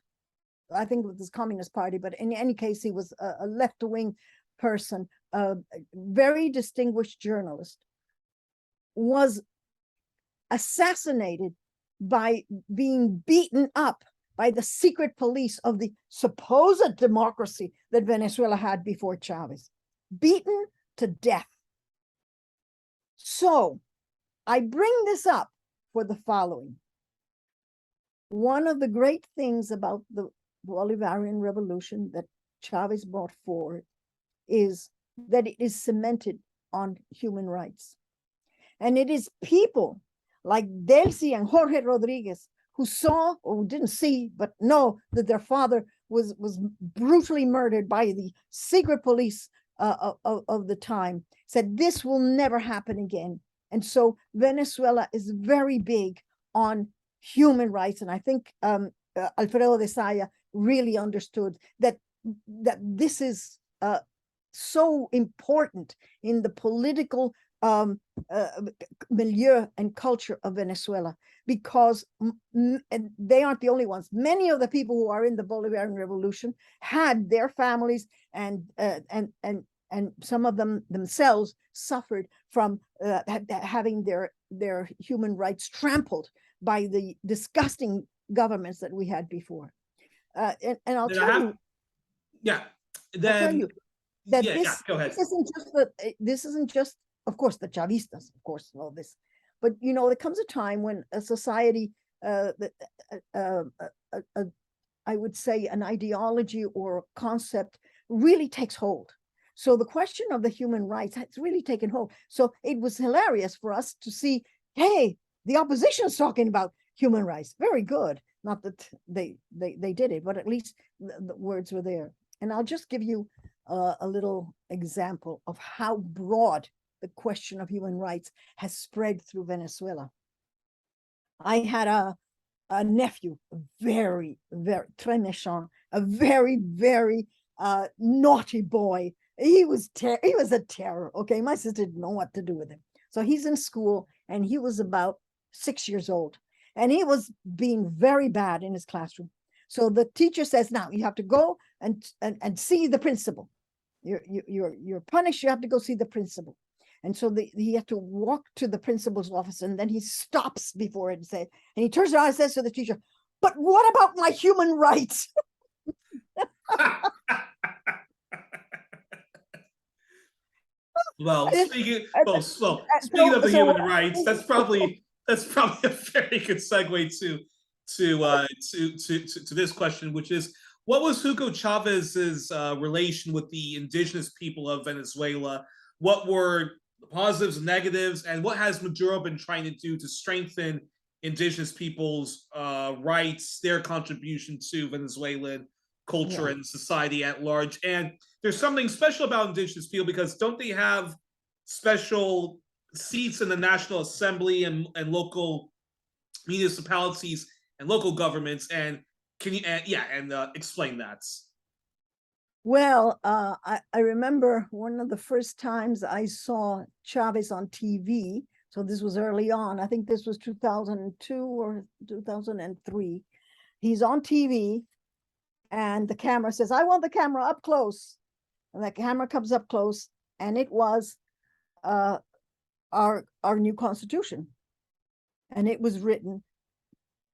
I think with his Communist Party, but in any case, he was a left-wing person, a very distinguished journalist, was assassinated by being beaten up by the secret police of the supposed democracy that Venezuela had before Chavez, beaten to death. So I bring this up for the following. One of the great things about the Bolivarian Revolution that Chavez brought forward is that it is cemented on human rights. And it is people like Delcy and Jorge Rodriguez who saw, or didn't see, but know that their father was brutally murdered by the secret police of the time, said this will never happen again. And so Venezuela is very big on human rights. And I think Alfredo De Zayas really understood that this is so important in the political milieu and culture of Venezuela, because they aren't the only ones. Many of the people who are in the Bolivarian Revolution had their families and some of them themselves suffered from having their human rights trampled by the disgusting governments that we had before. And I'll tell you, yeah, then I'll tell you that go ahead. This isn't just, of course, the Chavistas, of course, all this, but there comes a time when a society, I would say, an ideology or a concept really takes hold. So the question of the human rights has really taken hold. So it was hilarious for us to see, hey, the opposition is talking about human rights. Very good. Not that they did it, but at least the words were there. And I'll just give you a little example of how broad the question of human rights has spread through Venezuela. I had a nephew, very, very très méchant, a very, very naughty boy. He was a terror. Okay, my sister didn't know what to do with him. So he's in school, and he was about 6 years old, and he was being very bad in his classroom. So the teacher says, now you have to go and see the principal. You're punished. You have to go see the principal. And so he had to walk to the principal's office, and then he stops before it and he turns around and says to the teacher, "But what about my human rights?" Well, speaking of the human rights, that's probably a very good segue to this question, which is, what was Hugo Chavez's relation with the indigenous people of Venezuela? What were the positives and negatives, and what has Maduro been trying to do to strengthen indigenous people's rights, their contribution to Venezuelan culture and society at large? And there's something special about indigenous people, because don't they have special seats in the National Assembly and local municipalities and local governments? And can you explain that? Well, I remember one of the first times I saw Chavez on TV. So this was early on. I think this was 2002 or 2003. He's on TV, and the camera says, "I want the camera up close." And the camera comes up close, and it was our new constitution, and it was written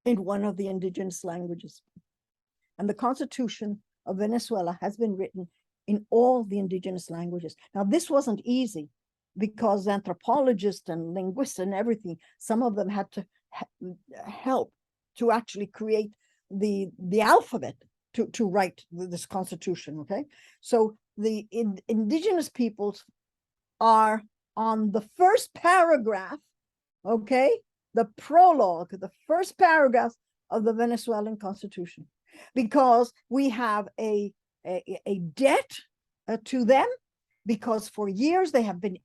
in one of the indigenous languages. And the Constitution of Venezuela has been written in all the indigenous languages. Now, this wasn't easy because anthropologists and linguists and everything, some of them had to help to actually create the alphabet to write this constitution, okay? So the indigenous peoples are on the first paragraph, okay? The prologue, the first paragraph of the Venezuelan constitution, because we have a debt to them, because for years they have been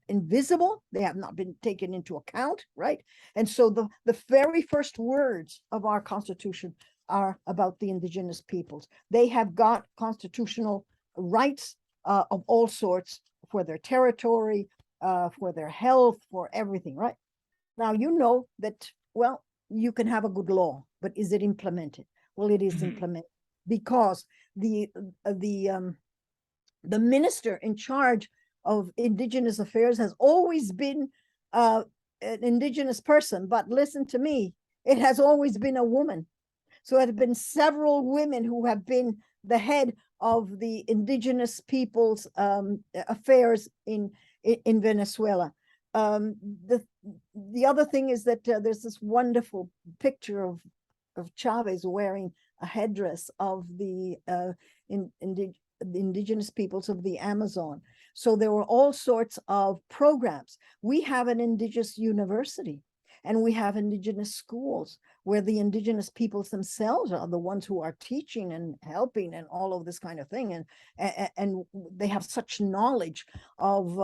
invisible, they have not been taken into account, right? And so the very first words of our constitution are about the indigenous peoples. They have got constitutional rights of all sorts for their territory, for their health, for everything, right? Now, you know that, well, you can have a good law, but is it implemented? Well, it is implemented because the minister in charge of indigenous affairs has always been an indigenous person, but listen to me, it has always been a woman. So it have been several women who have been the head of the indigenous people's affairs in Venezuela. The other thing is that there's this wonderful picture of Chavez wearing a headdress of the indigenous peoples of the Amazon. So there were all sorts of programs. We have an indigenous university, and we have indigenous schools where the indigenous peoples themselves are the ones who are teaching and helping and all of this kind of thing. And they have such knowledge of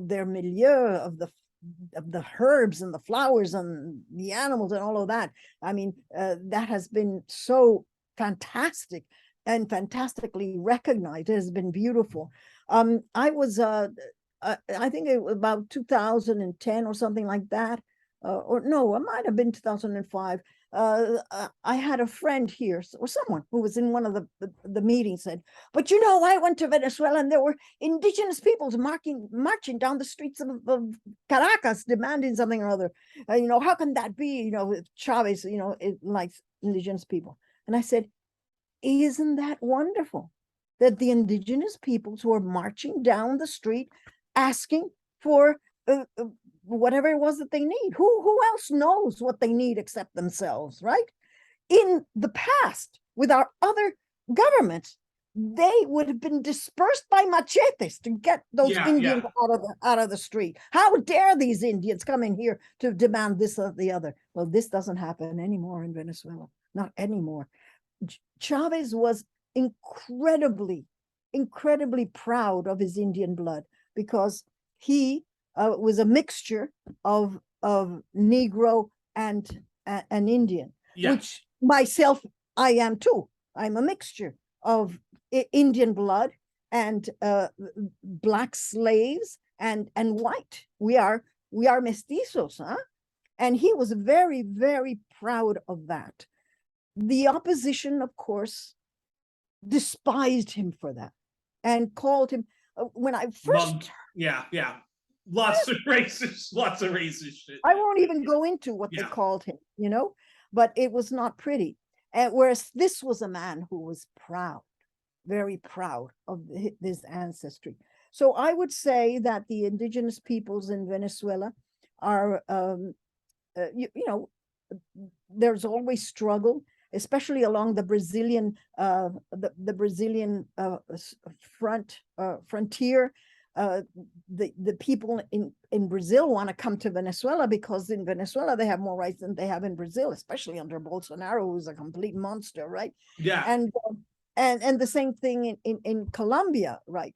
their milieu, of the herbs and the flowers and the animals and all of that. I mean, that has been so fantastic and fantastically recognized. It has been beautiful. I was, I think it was about 2010 or something like that. Or no, it might have been 2005. I had a friend here, or someone who was in one of the meetings said, but you know, I went to Venezuela and there were indigenous peoples marching down the streets of Caracas demanding something or other. You know, how can that be? You know, Chavez, you know, it likes indigenous people. And I said, isn't that wonderful that the indigenous peoples who are marching down the street asking for whatever it was that they need? Who else knows what they need except themselves, right? In the past, with our other governments, they would have been dispersed by machetes to get those Indians out of the street. How dare these Indians come in here to demand this or the other? Well, this doesn't happen anymore in Venezuela, not anymore. Chavez was incredibly proud of his Indian blood because he was a mixture of Negro and Indian, which myself, I am too. I'm a mixture of Indian blood and black slaves and white. We are mestizos, huh? And he was very, very proud of that. The opposition, of course, despised him for that and called him, when I first... Lots of racist shit. I won't even go into what they called him, you know, but it was not pretty. And whereas this was a man who was proud, very proud of his ancestry. So I would say that the indigenous peoples in Venezuela are, you know, there's always struggle, especially along the Brazilian, the Brazilian frontier. The people in Brazil want to come to Venezuela because in Venezuela they have more rights than they have in Brazil, especially under Bolsonaro, who's a complete monster, right? Yeah. And the same thing in Colombia, right?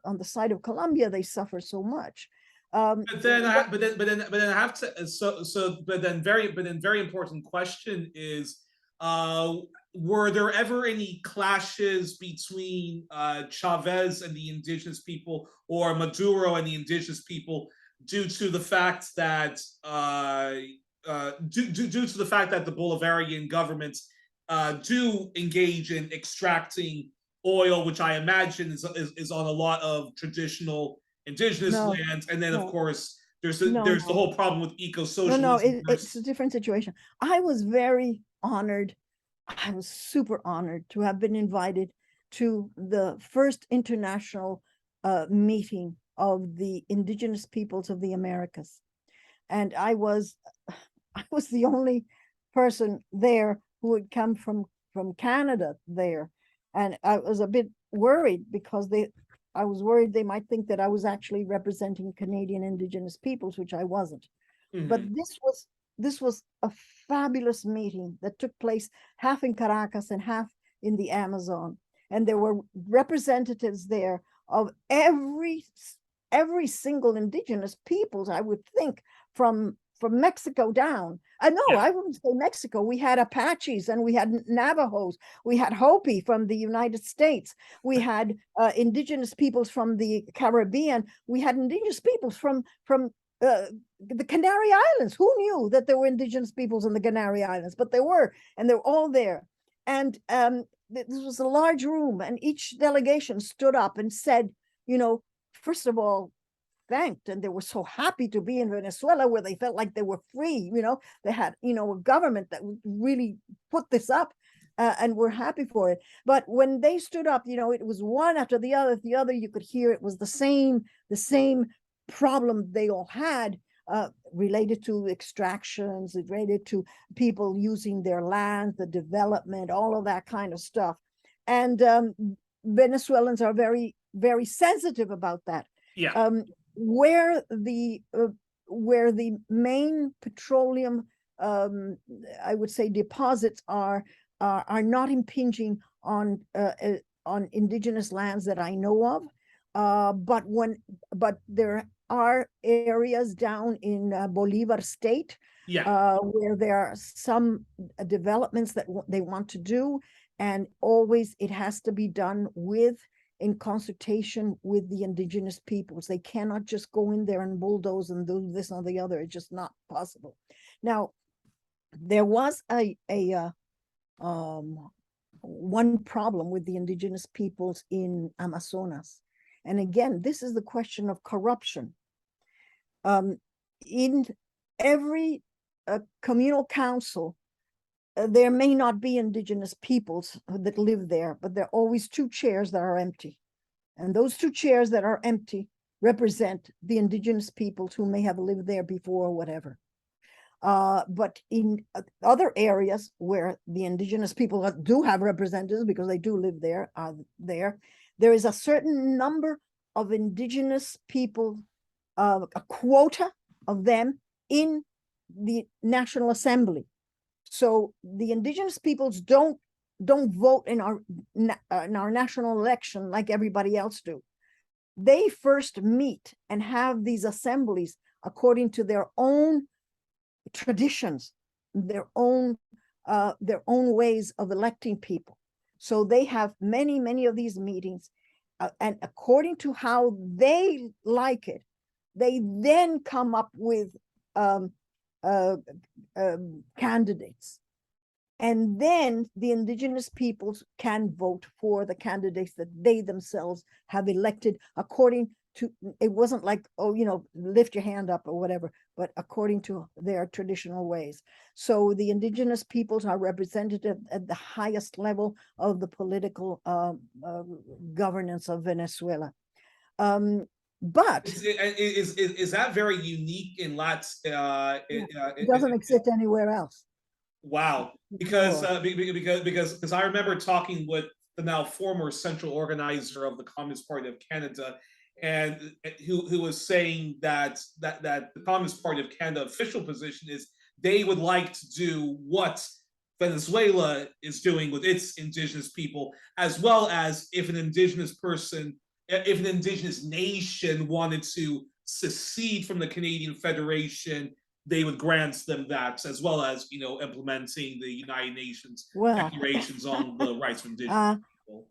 On the side of Colombia, they suffer so much. But then I have to very important question is, were there ever any clashes between Chavez and the indigenous people, or Maduro and the indigenous people, due to the fact that due to the fact that the Bolivarian governments do engage in extracting oil, which I imagine is on a lot of traditional indigenous No, lands, and then of no, course there's no, the no, whole problem with no. eco-socialism It's a versus. different situation. I was very honored. I was super honored to have been invited to the first international meeting of the indigenous peoples of the Americas. And I was the only person there who had come from Canada there. And I was a bit worried because I was worried they might think that I was actually representing Canadian indigenous peoples, which I wasn't. But Mhm. this was a fabulous meeting that took place half in Caracas and half in the Amazon. And there were representatives there of every single indigenous peoples, I would think, from Mexico down. No, Yeah. I wouldn't say Mexico. We had Apaches and we had Navajos. We had Hopi from the United States. We had indigenous peoples from the Caribbean. We had indigenous peoples from the Canary Islands. Who knew that there were indigenous peoples in the Canary Islands? But there were, and they're all there. And this was a large room, and each delegation stood up and said, first of all, thanked, and they were so happy to be in Venezuela, where they felt like they were free. They had a government that really put this up, and were happy for it. But when they stood up, it was one after the other. The other, you could hear it was the same problem they all had, related to extractions, related to people using their land, the development, all of that kind of stuff. And Venezuelans are very, very sensitive about that. Yeah. Where the main petroleum, I would say, deposits are not impinging on indigenous lands that I know of. But there are areas down in Bolivar State, Yeah. where there are some developments that they want to do, and always it has to be done in consultation with the indigenous peoples. They cannot just go in there and bulldoze and do this or the other. It's just not possible. Now, there was one problem with the indigenous peoples in Amazonas. And again, this is the question of corruption. In every communal council, there may not be indigenous peoples that live there, but there are always two chairs that are empty. And those two chairs that are empty represent the indigenous peoples who may have lived there before or whatever. But in other areas where the indigenous people do have representatives, because they do live there, there is a certain number of indigenous people, a quota of them in the National Assembly. So the indigenous peoples don't vote in our national election like everybody else do. They first meet and have these assemblies according to their own traditions, their own ways of electing people. So they have many of these meetings, and according to how they like it, they then come up with candidates. And then the indigenous peoples can vote for the candidates that they themselves have elected according to, it wasn't like, lift your hand up or whatever, but according to their traditional ways. So the indigenous peoples are represented at the highest level of the political governance of Venezuela. But is that very unique in it doesn't exist anywhere else. Wow, because I remember talking with the now former central organizer of the Communist Party of Canada, and who was saying that the Communist Party of Canada official position is they would like to do what Venezuela is doing with its indigenous people, as well as if an indigenous nation wanted to secede from the Canadian Federation, they would grant them that, as well as implementing the United Nations declarations on the rights of indigenous people.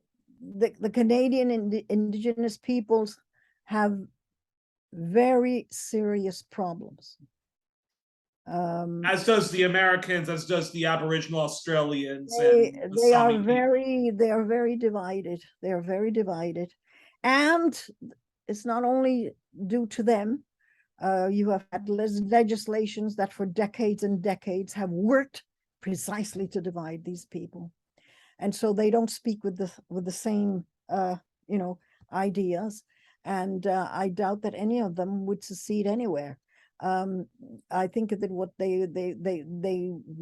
The Canadian indigenous peoples have very serious problems. As does the Americans, as does the Aboriginal Australians they and the they are Sami people. very divided. They are very divided, and it's not only due to them. You have had legislations that for decades and decades have worked precisely to divide these people, and so they don't speak with the same ideas. And I doubt that any of them would secede anywhere. I think that what they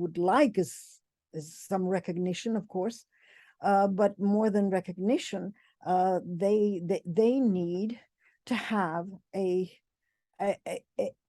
would like is some recognition, of course, but more than recognition, they need to have a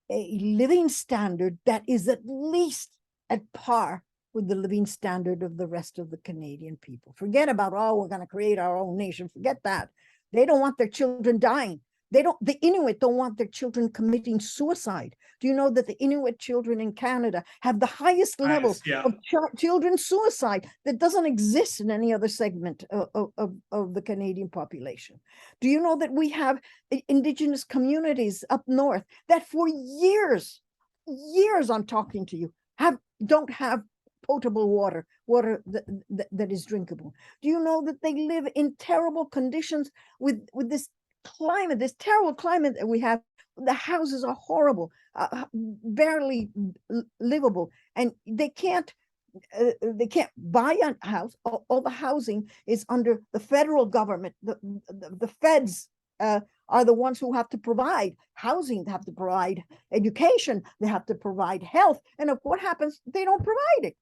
living standard that is at least at par with the living standard of the rest of the Canadian people. Forget about, oh, we're going to create our own nation. Forget that. They don't want their children dying. The Inuit don't want their children committing suicide. Do you know that the Inuit children in Canada have the highest level of children suicide that doesn't exist in any other segment of the Canadian population? Do you know that we have Indigenous communities up north that for years I'm talking to you, don't have potable water that is drinkable? Do you know that they live in terrible conditions with this climate, this terrible climate that we have? The houses are horrible, barely livable, and they can't buy a house. All the housing is under the federal government. The feds are the ones who have to provide housing, they have to provide education, they have to provide health, and of what happens? They don't provide it.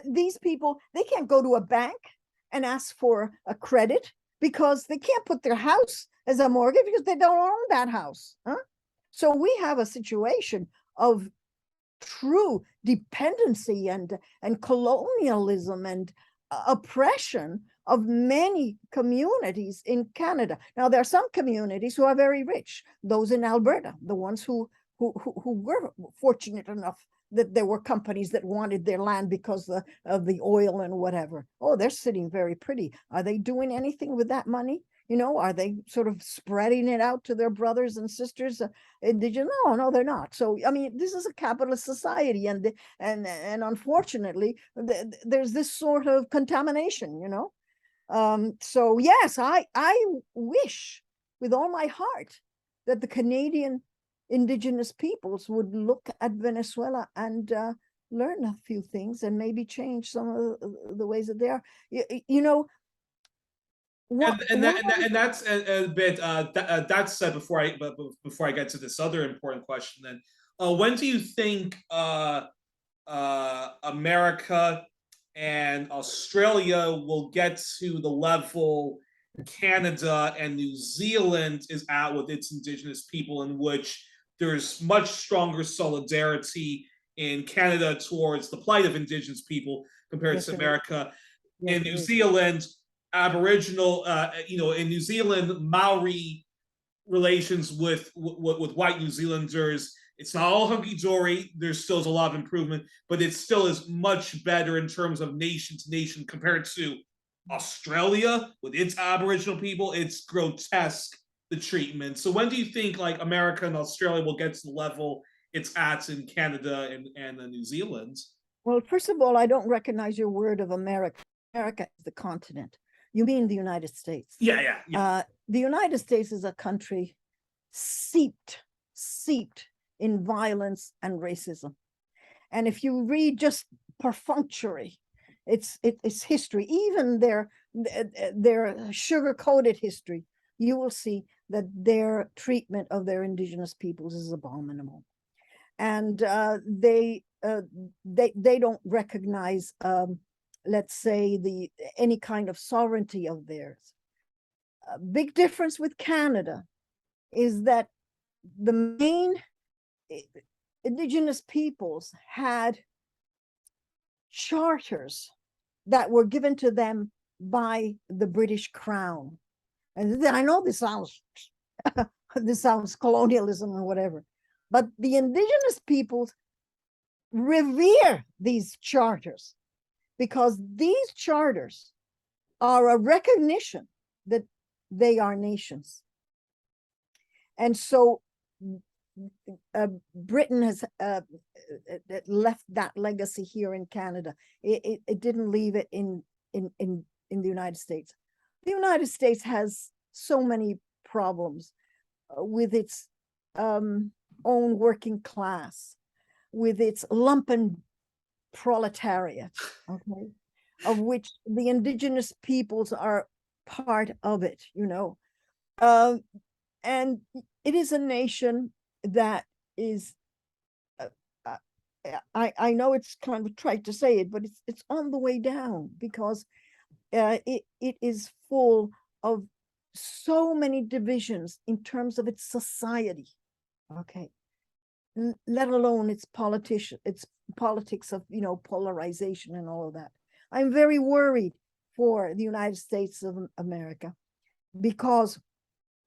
These people, they can't go to a bank and ask for a credit because they can't put their house as a mortgage because they don't own that house. So we have a situation of true dependency and colonialism and oppression of many communities in Canada. Now, there are some communities who are very rich, those in Alberta, the ones who were fortunate enough that there were companies that wanted their land because of the oil and whatever. Oh, they're sitting very pretty. Are they doing anything with that money? Are they sort of spreading it out to their brothers and sisters? Indigenous? No, they're not. So, I mean, this is a capitalist society, and unfortunately, there's this sort of contamination. So yes, I wish with all my heart that the Canadian Indigenous peoples would look at Venezuela and learn a few things and maybe change some of the ways that they are. And that's a bit that said before I get to this other important question. Then, when do you think America and Australia will get to the level Canada and New Zealand is at with its Indigenous people, in which there's much stronger solidarity in Canada towards the plight of Indigenous people compared to America? In New Zealand, Aboriginal, in New Zealand, Maori relations with white New Zealanders, it's not all hunky dory. There's still a lot of improvement, but it still is much better in terms of nation to nation compared to Australia with its Aboriginal people. It's grotesque, the treatment. So when do you think like America and Australia will get to the level it's at in Canada and New Zealand? Well, first of all, I don't recognize your word of America. America is the continent. You mean the United States? Yeah. The United States is a country steeped in violence and racism. And if you read just perfunctory, it's history, even their sugar-coated history, you will see that their treatment of their Indigenous peoples is abominable. And they don't recognize let's say any kind of sovereignty of theirs. A big difference with Canada is that the main Indigenous peoples had charters that were given to them by the British Crown. And I know this sounds colonialism or whatever, but the Indigenous peoples revere these charters, because these charters are a recognition that they are nations. And so Britain has left that legacy here in Canada. It didn't leave it in the United States. The United States has so many problems with its own working class, with its lumpen proletariat, okay, of which the indigenous peoples are part of it, you know. And it is a nation that is, I know it's kind of trite to say it, but it's on the way down, because it is full of so many divisions in terms of its society, okay, let alone its politics of, you know, polarization and all of that. I'm very worried for the United States of America, because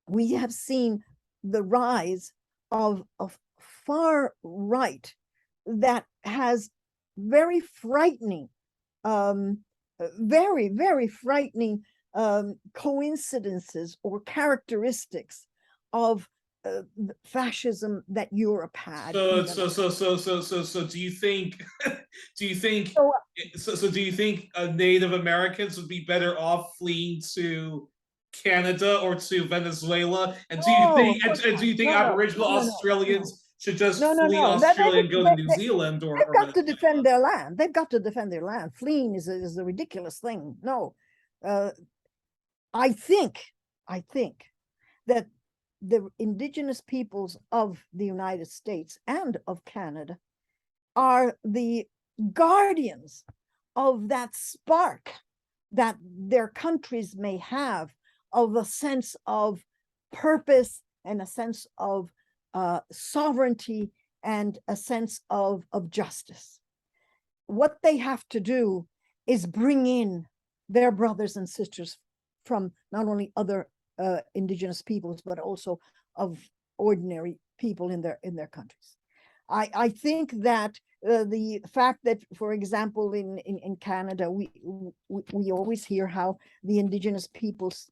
we have seen the rise of far right that has very frightening, very frightening coincidences or characteristics of fascism that Europe had. So do you think do you think So, do you think Native Americans would be better off fleeing to Canada or to Venezuela? And do you no, think of course not. Aboriginal No, no. Australians should just No, no, flee no. Australia and go to New Zealand They've or got to defend Venezuela? their land. They've got to defend their land. Fleeing is a ridiculous thing. No, I think that the indigenous peoples of the United States and of Canada are the guardians of that spark that their countries may have, of a sense of purpose and a sense of sovereignty and a sense of justice. What they have to do is bring in their brothers and sisters from not only other indigenous peoples, but also of ordinary people in their countries. I think that the fact that, for example, in Canada, we always hear how the indigenous peoples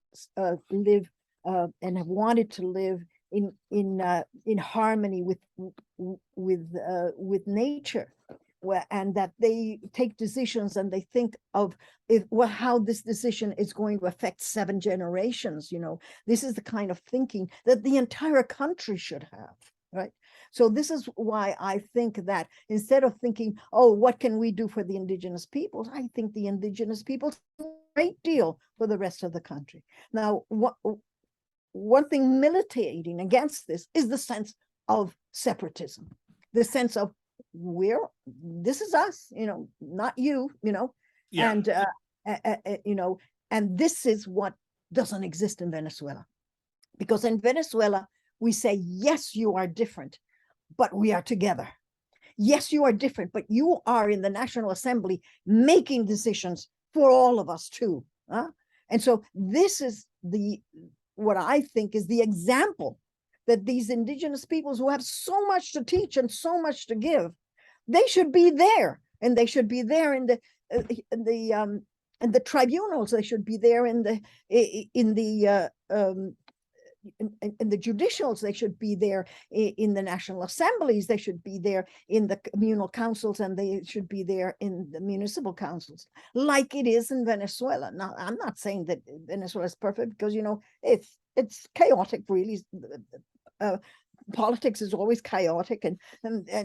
live and have wanted to live in harmony with nature, and that they take decisions and they think of how this decision is going to affect 7 generations. You know, this is the kind of thinking that the entire country should have, right? So this is why I think that instead of thinking, oh, what can we do for the indigenous peoples, I think the indigenous peoples do a great deal for the rest of the country. Now, one thing militating against this is the sense of separatism, the sense of this is us, you know, not you, you know, Yeah. and you know, and this is what doesn't exist in Venezuela, because in Venezuela we say, yes, you are different, but we are together. Yes, you are different, but you are in the National Assembly making decisions for all of us too. And so this is what I think is the example that these indigenous peoples who have so much to teach and so much to give, they should be there, and they should be there in the tribunals. They should be there in the judicials. They should be there in the national assemblies. They should be there in the communal councils, and they should be there in the municipal councils, like it is in Venezuela. Now, I'm not saying that Venezuela is perfect, because, you know, it's chaotic, really. Politics is always chaotic, and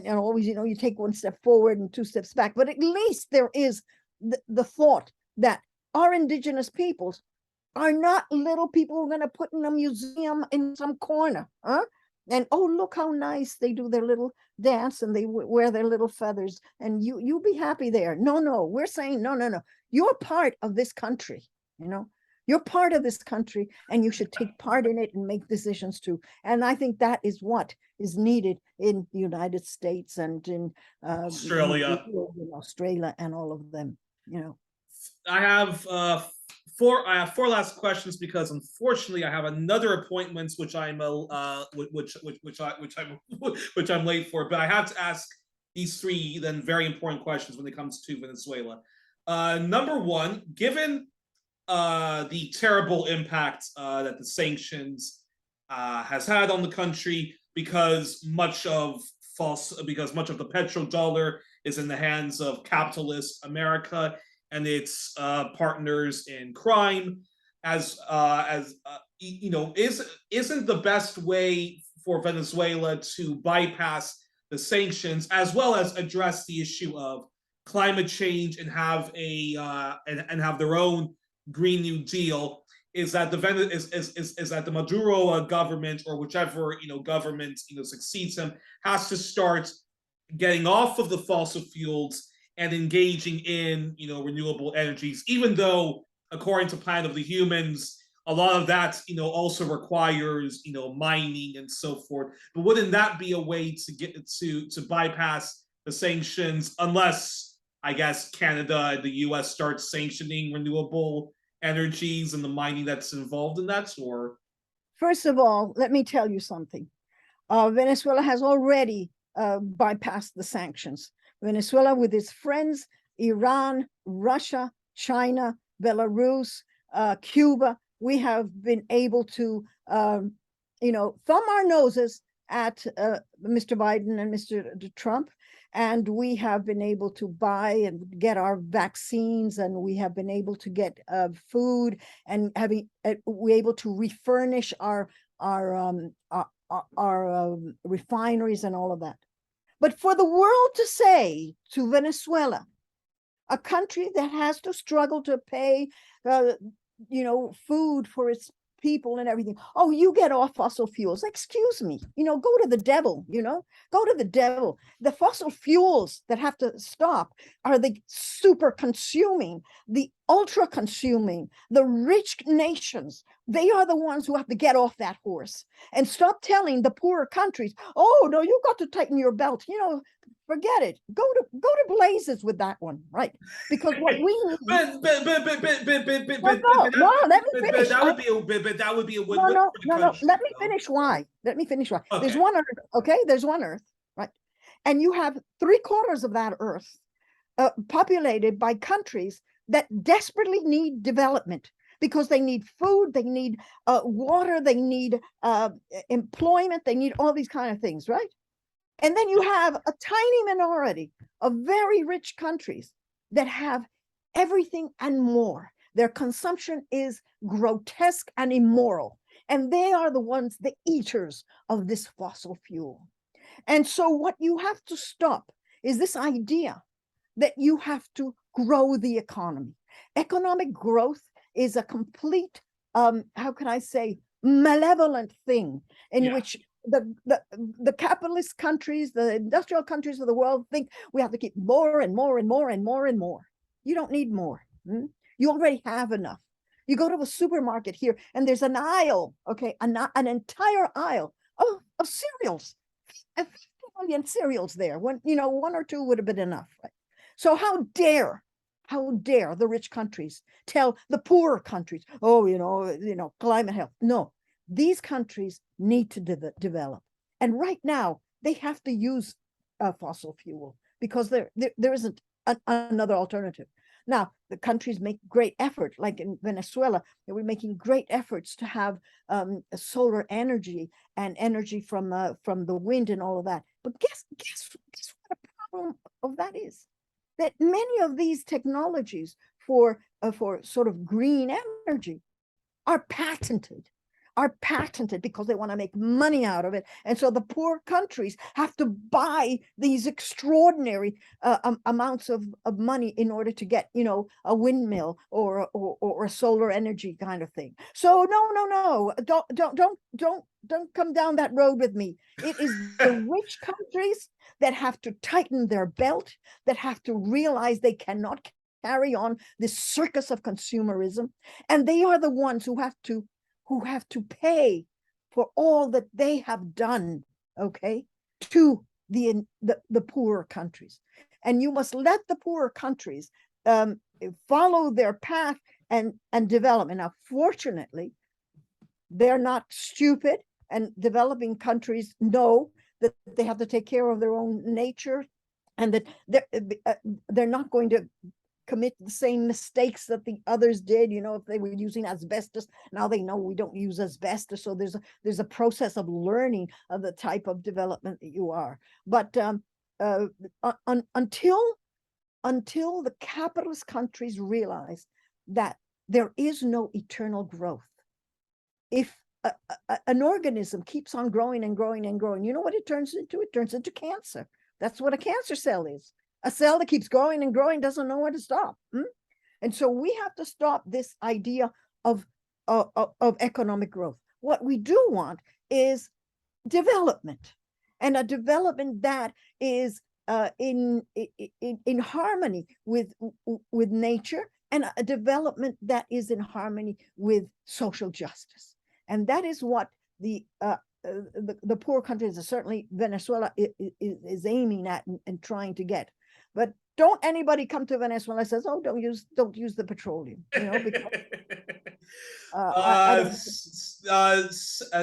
always, you know, you take 1 step forward and 2 steps back, but at least there is the thought that our indigenous peoples are not little people we're going to put in a museum in some corner, and oh, look how nice they do their little dance and they wear their little feathers, and you be happy there. No, we're saying no, you're part of this country, you know. You're part of this country, and you should take part in it and make decisions too. And I think that is what is needed in the United States and in Australia. in Australia and all of them. You know, I have 4 last questions, because unfortunately I have another appointment which I'm which I'm late for. But I have to ask these 3 then very important questions when it comes to Venezuela. Number 1, given the terrible impact that the sanctions has had on the country, because much of much of the petrodollar is in the hands of capitalist America and its partners in crime. Isn't the best way for Venezuela to bypass the sanctions as well as address the issue of climate change and have and have their own Green New Deal is that the Maduro government or whichever government succeeds him has to start getting off of the fossil fuels and engaging in renewable energies, even though according to Planet of the Humans a lot of that also requires mining and so forth. But wouldn't that be a way to get to bypass the sanctions, unless I guess Canada and the US start sanctioning renewable energies and the mining that's involved in that? Or first of all, let me tell you something. Venezuela has already bypassed the sanctions. Venezuela, with its friends, Iran, Russia, China, Belarus, Cuba, we have been able to, thumb our noses at Mr. Biden and Mr. Trump, and we have been able to buy and get our vaccines, and we have been able to get food, and we're able to refurnish our refineries and all of that. But for the world to say to Venezuela, a country that has to struggle to pay, food for its people and everything, oh, you get off fossil fuels. Excuse me, go to the devil, go to the devil. The fossil fuels that have to stop are the super consuming, the ultra consuming, the rich nations. They are the ones who have to get off that horse and stop telling the poorer countries, oh, no, you got to tighten your belt. Forget it. Go to blazes with that one, right? Because what we need. Let me finish. That would be a win-win for the country. Let me finish why. Okay. There's one Earth, okay? There's one Earth, right? And you have 3/4 of that Earth populated by countries that desperately need development, because they need food, they need water, they need employment, they need all these kind of things, right? And then you have a tiny minority of very rich countries that have everything and more. Their consumption is grotesque and immoral. And they are the ones, the eaters of this fossil fuel. And so what you have to stop is this idea that you have to grow the economy. Economic growth is a complete, how can I say, malevolent thing in which the capitalist countries, the industrial countries of the world think we have to keep more and more and more and more and more. You don't need more. You already have enough. You go to a supermarket here and there's an aisle, okay, an entire aisle of cereals, 50 million cereals there, when 1 or 2 would have been enough, right? So how dare the rich countries tell the poorer countries, oh, climate health. No, these countries need to develop. And right now, they have to use fossil fuel because there isn't another alternative. Now, the countries make great effort, like in Venezuela, we're making great efforts to have solar energy and energy from the wind and all of that. But guess what the problem of that is? That many of these technologies for sort of green energy are patented because they want to make money out of it. And so the poor countries have to buy these extraordinary amounts of money in order to get, a windmill or a solar energy kind of thing. So no, don't come down that road with me. It is the rich countries that have to tighten their belt, that have to realize they cannot carry on this circus of consumerism. And they are the ones who have to pay for all that they have done, okay, to the poorer countries. And you must let the poorer countries follow their path and development. Now, fortunately, they're not stupid, and developing countries know that they have to take care of their own nature, and that they're not going to commit the same mistakes that the others did. If they were using asbestos, now they know we don't use asbestos. So there's a process of learning of the type of development that you are. But until the capitalist countries realize that there is no eternal growth, if an organism keeps on growing and growing and growing, you know what it turns into? It turns into cancer. That's what a cancer cell is. A cell that keeps growing and growing doesn't know where to stop. And so we have to stop this idea of economic growth. What we do want is development, and a development that is in harmony with nature, and a development that is in harmony with social justice. And that is what the poor countries, certainly Venezuela, is aiming at and trying to get. But don't anybody come to Venezuela and says, "Oh, don't use the petroleum," because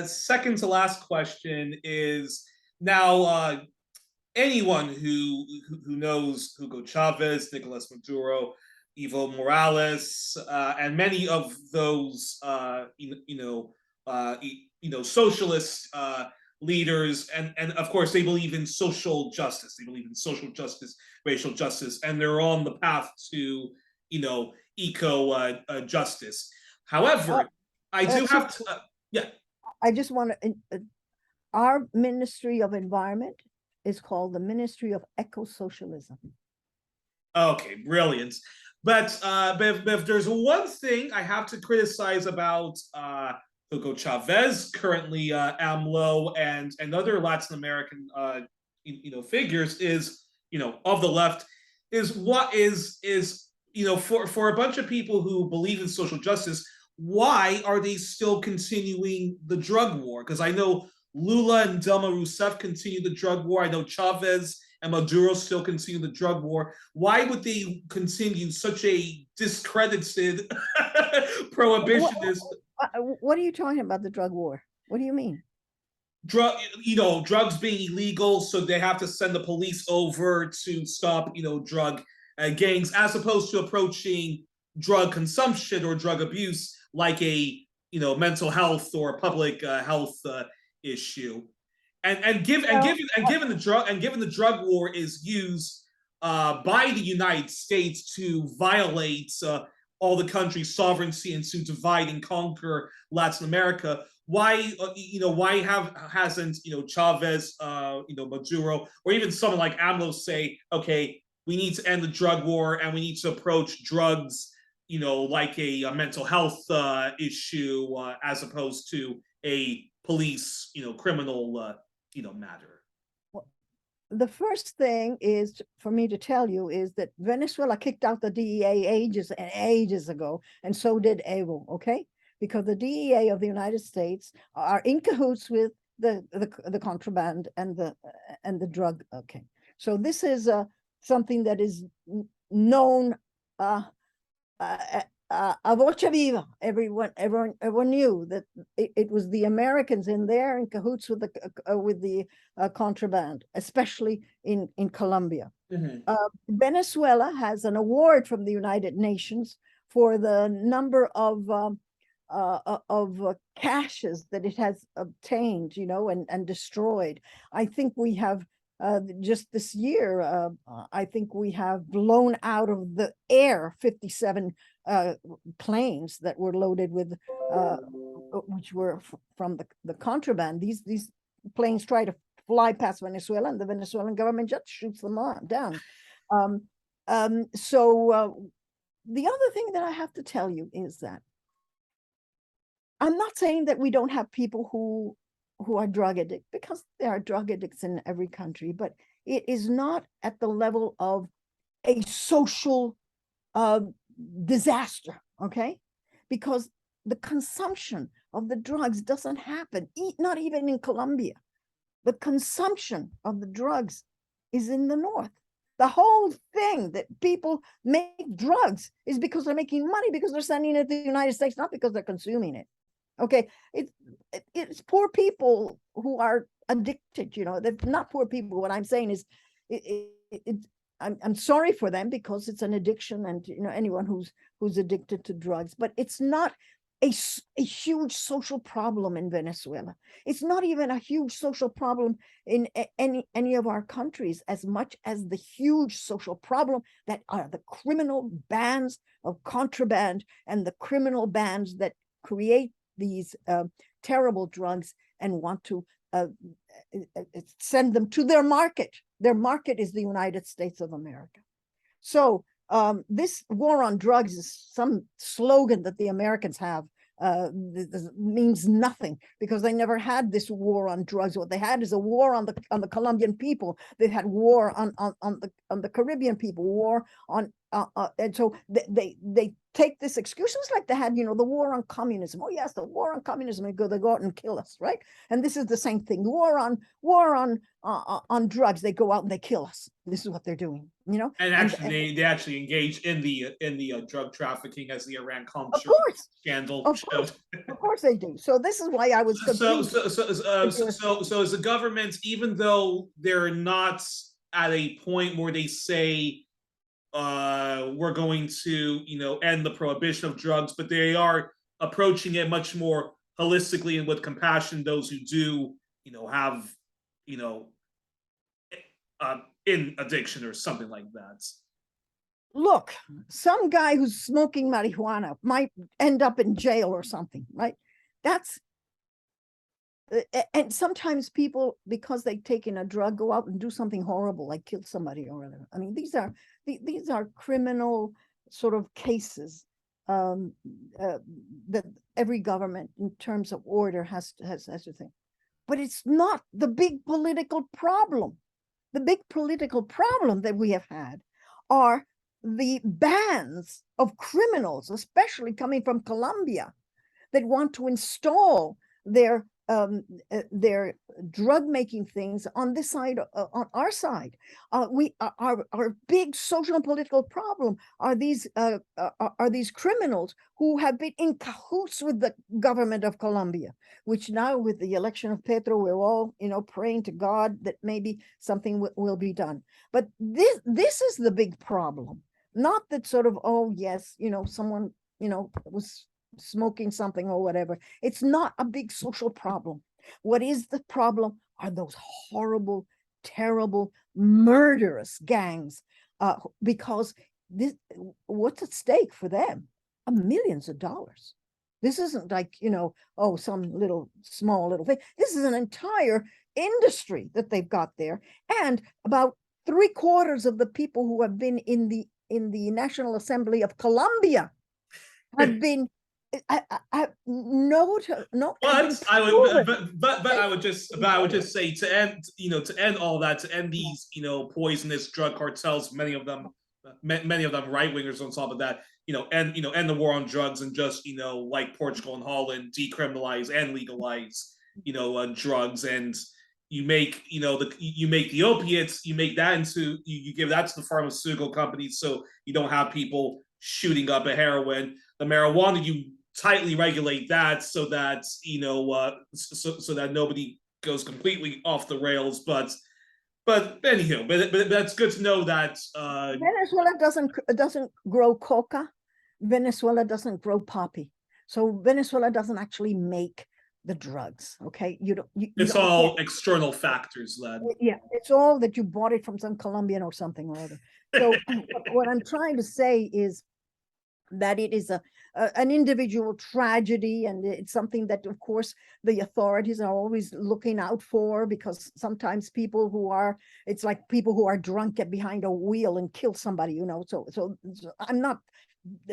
second to last question is now anyone who knows Hugo Chavez, Nicolas Maduro, Evo Morales, and many of those socialist leaders, and of course they believe in social justice. They believe in social justice, racial justice, and they're on the path to eco justice. However, I do have to. I just want to. Our Ministry of Environment is called the Ministry of Eco-Socialism. Okay, brilliant. But if there's one thing I have to criticize about Hugo Chavez, currently AMLO, and other Latin American figures is of the left, is what is for a bunch of people who believe in social justice, why are they still continuing the drug war? Because I know Lula and Dilma Rousseff continue the drug war. I know Chavez and Maduro still continue the drug war. Why would they continue such a discredited prohibitionist? What are you talking about, the drug war? What do you mean? Drugs being illegal, so they have to send the police over to stop, drug gangs, as opposed to approaching drug consumption or drug abuse like a, mental health or public health issue. Given the drug war is used by the United States to violate all the country's sovereignty and to divide and conquer Latin America, why hasn't Chavez, Maduro, or even someone like AMLO say, okay, we need to end the drug war and we need to approach drugs, like a mental health issue, as opposed to a police, criminal, matter? Well, the first thing is for me to tell you is that Venezuela kicked out the DEA ages and ages ago, and so did Evo. Okay, because the DEA of the United States are in cahoots with the contraband and the drug. Okay, so this is something that is known. A voce viva. Everyone knew that it was the Americans in there in cahoots with the contraband, especially in Colombia. Mm-hmm. Venezuela has an award from the United Nations for the number of caches that it has obtained, and destroyed. I think we have just this year, I think we have blown out of the air 57 planes that were loaded with, which were from the contraband. These planes try to fly past Venezuela, and the Venezuelan government just shoots them down. So the other thing that I have to tell you is that I'm not saying that we don't have people who are drug addicts, because there are drug addicts in every country, but it is not at the level of a social disaster, okay? Because the consumption of the drugs doesn't happen, not even in Colombia. The consumption of the drugs is in the north. The whole thing that people make drugs is because they're making money, because they're sending it to the United States, not because they're consuming it. Okay, it's poor people who are addicted. They're not poor people. What I'm saying is, I'm sorry for them because it's an addiction, and anyone who's addicted to drugs, but it's not a huge social problem in Venezuela. It's not even a huge social problem in any of our countries, as much as the huge social problem that are the criminal bands of contraband and the criminal bands that create these terrible drugs and want to send them to their market. Their market is the United States of America. So this war on drugs is some slogan that the Americans have. This means nothing because they never had this war on drugs. What they had is a war on the Colombian people. They had war on the Caribbean people, war on and so they take this excuse. It's like they had, the war on communism. Oh yes, the war on communism. They go out and kill us, right? And this is the same thing. The war on drugs. They go out and they kill us. This is what they're doing, And actually, they actually engage in the drug trafficking, as the Iran Contra scandal showed. Of course they do. So this is why I was confused. So as the government, even though they're not at a point where they say we're going to end the prohibition of drugs, but they are approaching it much more holistically and with compassion, those who do have in addiction or something like that. Look, some guy who's smoking marijuana might end up in jail or something, right? And sometimes people, because they've taken a drug, go out and do something horrible, like kill somebody or whatever. I mean, these are criminal sort of cases that every government, in terms of order, has to think. But it's not the big political problem. The big political problem that we have had are the bands of criminals, especially coming from Colombia, that want to install their drug making things on this side, on our side. Our big social and political problem are these criminals who have been in cahoots with the government of Colombia, which now, with the election of Petro, we're all praying to God that maybe something will be done. But this is the big problem, not that sort of, oh yes, someone was smoking something or whatever. It's not a big social problem. What is the problem are those horrible, terrible, murderous gangs, because what's at stake for them are millions of dollars. This isn't like, some small little thing. This is an entire industry that they've got there. And about 3/4 of the people who have been in the National Assembly of Colombia have been I would just say, to end all that, to end these poisonous drug cartels, many of them right wingers on top of that, end the war on drugs, and just like Portugal and Holland, decriminalize and legalize drugs, and you make the opiates, you make that into you give that to the pharmaceutical companies, so you don't have people shooting up a heroin. The marijuana, you tightly regulate that so that so that nobody goes completely off the rails. But anywho, but that's good to know that Venezuela doesn't grow coca. Venezuela doesn't grow poppy. So Venezuela doesn't actually make the drugs. Okay, it's all external factors, lad. Yeah, it's all that you bought it from some Colombian or something or other. So what I'm trying to say is that it is an individual tragedy, and it's something that, of course, the authorities are always looking out for, because sometimes it's like people who are drunk get behind a wheel and kill somebody, so I'm not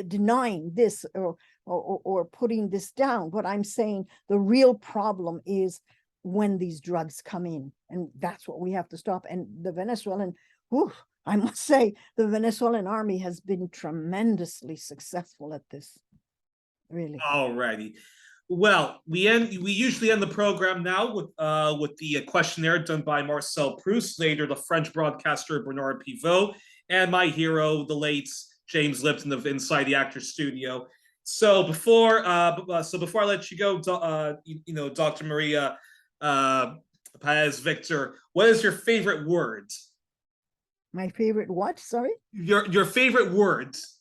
denying this or putting this down. What I'm saying, the real problem is when these drugs come in, and that's what we have to stop. And the Venezuelan, I must say, the Venezuelan army has been tremendously successful at this, really. All righty. Well, we usually end the program now with the questionnaire done by Marcel Proust, later the French broadcaster Bernard Pivot, and my hero, the late James Lipton of Inside the Actors Studio. So before I let you go, Dr. Maria Paez-Victor, what is your favorite word? My favorite what? Sorry? Your favorite words.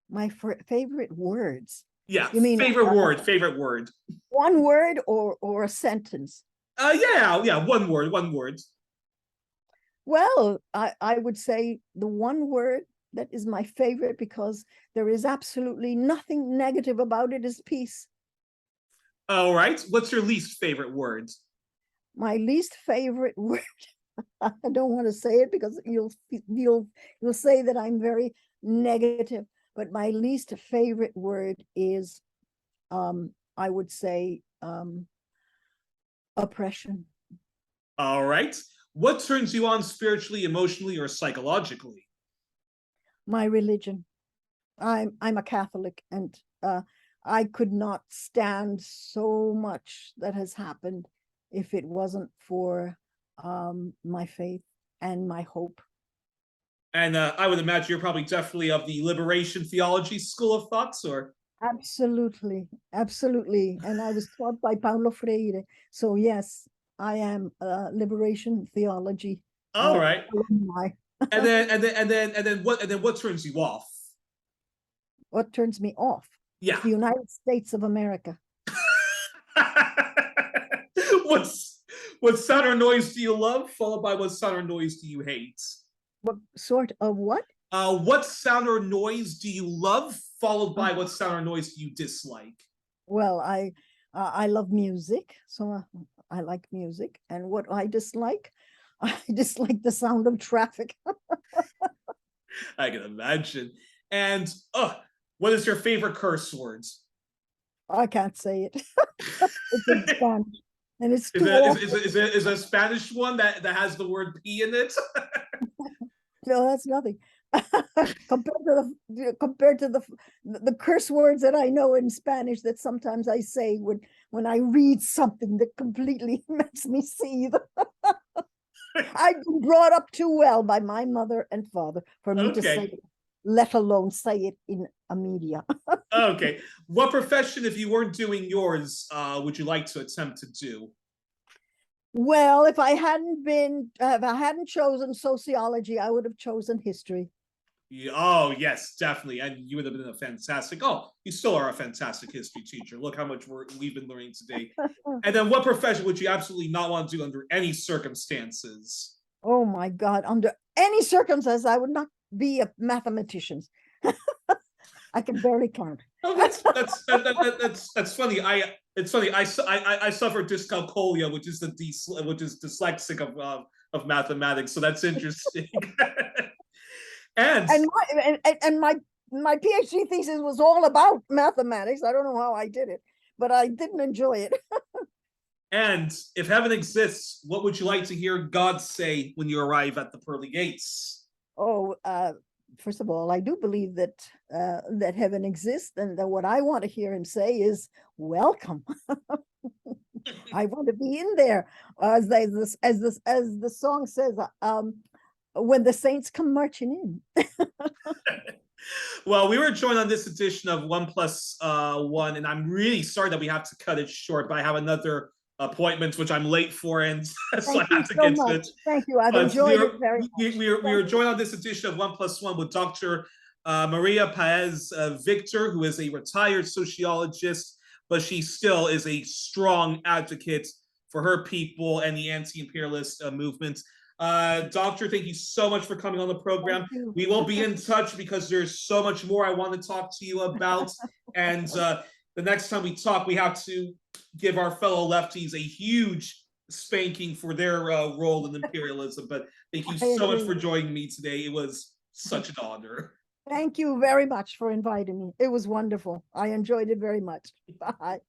My favorite words. Yeah, You mean favorite word. one word or a sentence? Yeah, one word. Well, I would say the one word that is my favorite, because there is absolutely nothing negative about it, is peace. All right. What's your least favorite word? My least favorite word, I don't want to say it because you'll say that I'm very negative, but my least favorite word is I would say oppression. All right. What turns you on spiritually, emotionally, or psychologically? My religion. I'm a Catholic, and I could not stand so much that has happened if it wasn't for my faith and my hope. And I would imagine you're probably definitely of the liberation theology school of thoughts, or? Absolutely, absolutely. And I was taught by Paulo Freire. So yes, I am liberation theology All right. alumni. And then what turns you off? What turns me off? Yeah. The United States of America. What's what sound or noise do you love, followed by what sound or noise do you hate? What sort of what? What sound or noise do you love, followed by what sound or noise do you dislike? Well, I love music, so I like music. And what I dislike the sound of traffic. I can imagine. And what is your favorite curse words? I can't say it. It's in Spanish, and it's Is too it awful. is a Spanish one that has the word P in it? No, that's nothing. compared to the curse words that I know in Spanish that sometimes I say when I read something that completely makes me seethe. I've been brought up too well by my mother and father for me to say it, let alone say it in a media. Okay. What profession, if you weren't doing yours, would you like to attempt to do? Well, if I hadn't chosen sociology, I would have chosen history. Oh, yes, definitely. And you would have been a fantastic, you still are a fantastic history teacher. Look how much we've been learning today. And then what profession would you absolutely not want to do under any circumstances? Oh my God, under any circumstance, I would not be a mathematician. I can barely count. Oh, that's funny. It's funny. I suffer dyscalculia, which is dyslexic of mathematics. So that's interesting. and my PhD thesis was all about mathematics. I don't know how I did it, but I didn't enjoy it. And if heaven exists, what would you like to hear God say when you arrive at the pearly gates? Oh, first of all, I do believe that that heaven exists, and that what I want to hear him say is "Welcome." I want to be in there, as the song says, when the saints come marching in. Well, we were joined on this edition of 1+1, and I'm really sorry that we have to cut it short, but I have another appointment which I'm late for, and so I have to get to it. Thank you. I've enjoyed it very much. We are joined on this edition of 1+1 with Dr. Maria Paez-Victor, who is a retired sociologist, but she still is a strong advocate for her people and the anti-imperialist movement. Doctor, thank you so much for coming on the program. We will be in touch because there's so much more I want to talk to you about. And the next time we talk, we have to give our fellow lefties a huge spanking for their role in imperialism. But thank you so much for joining me today. It was such an honor. Thank you very much for inviting me. It was wonderful. I enjoyed it very much. Bye.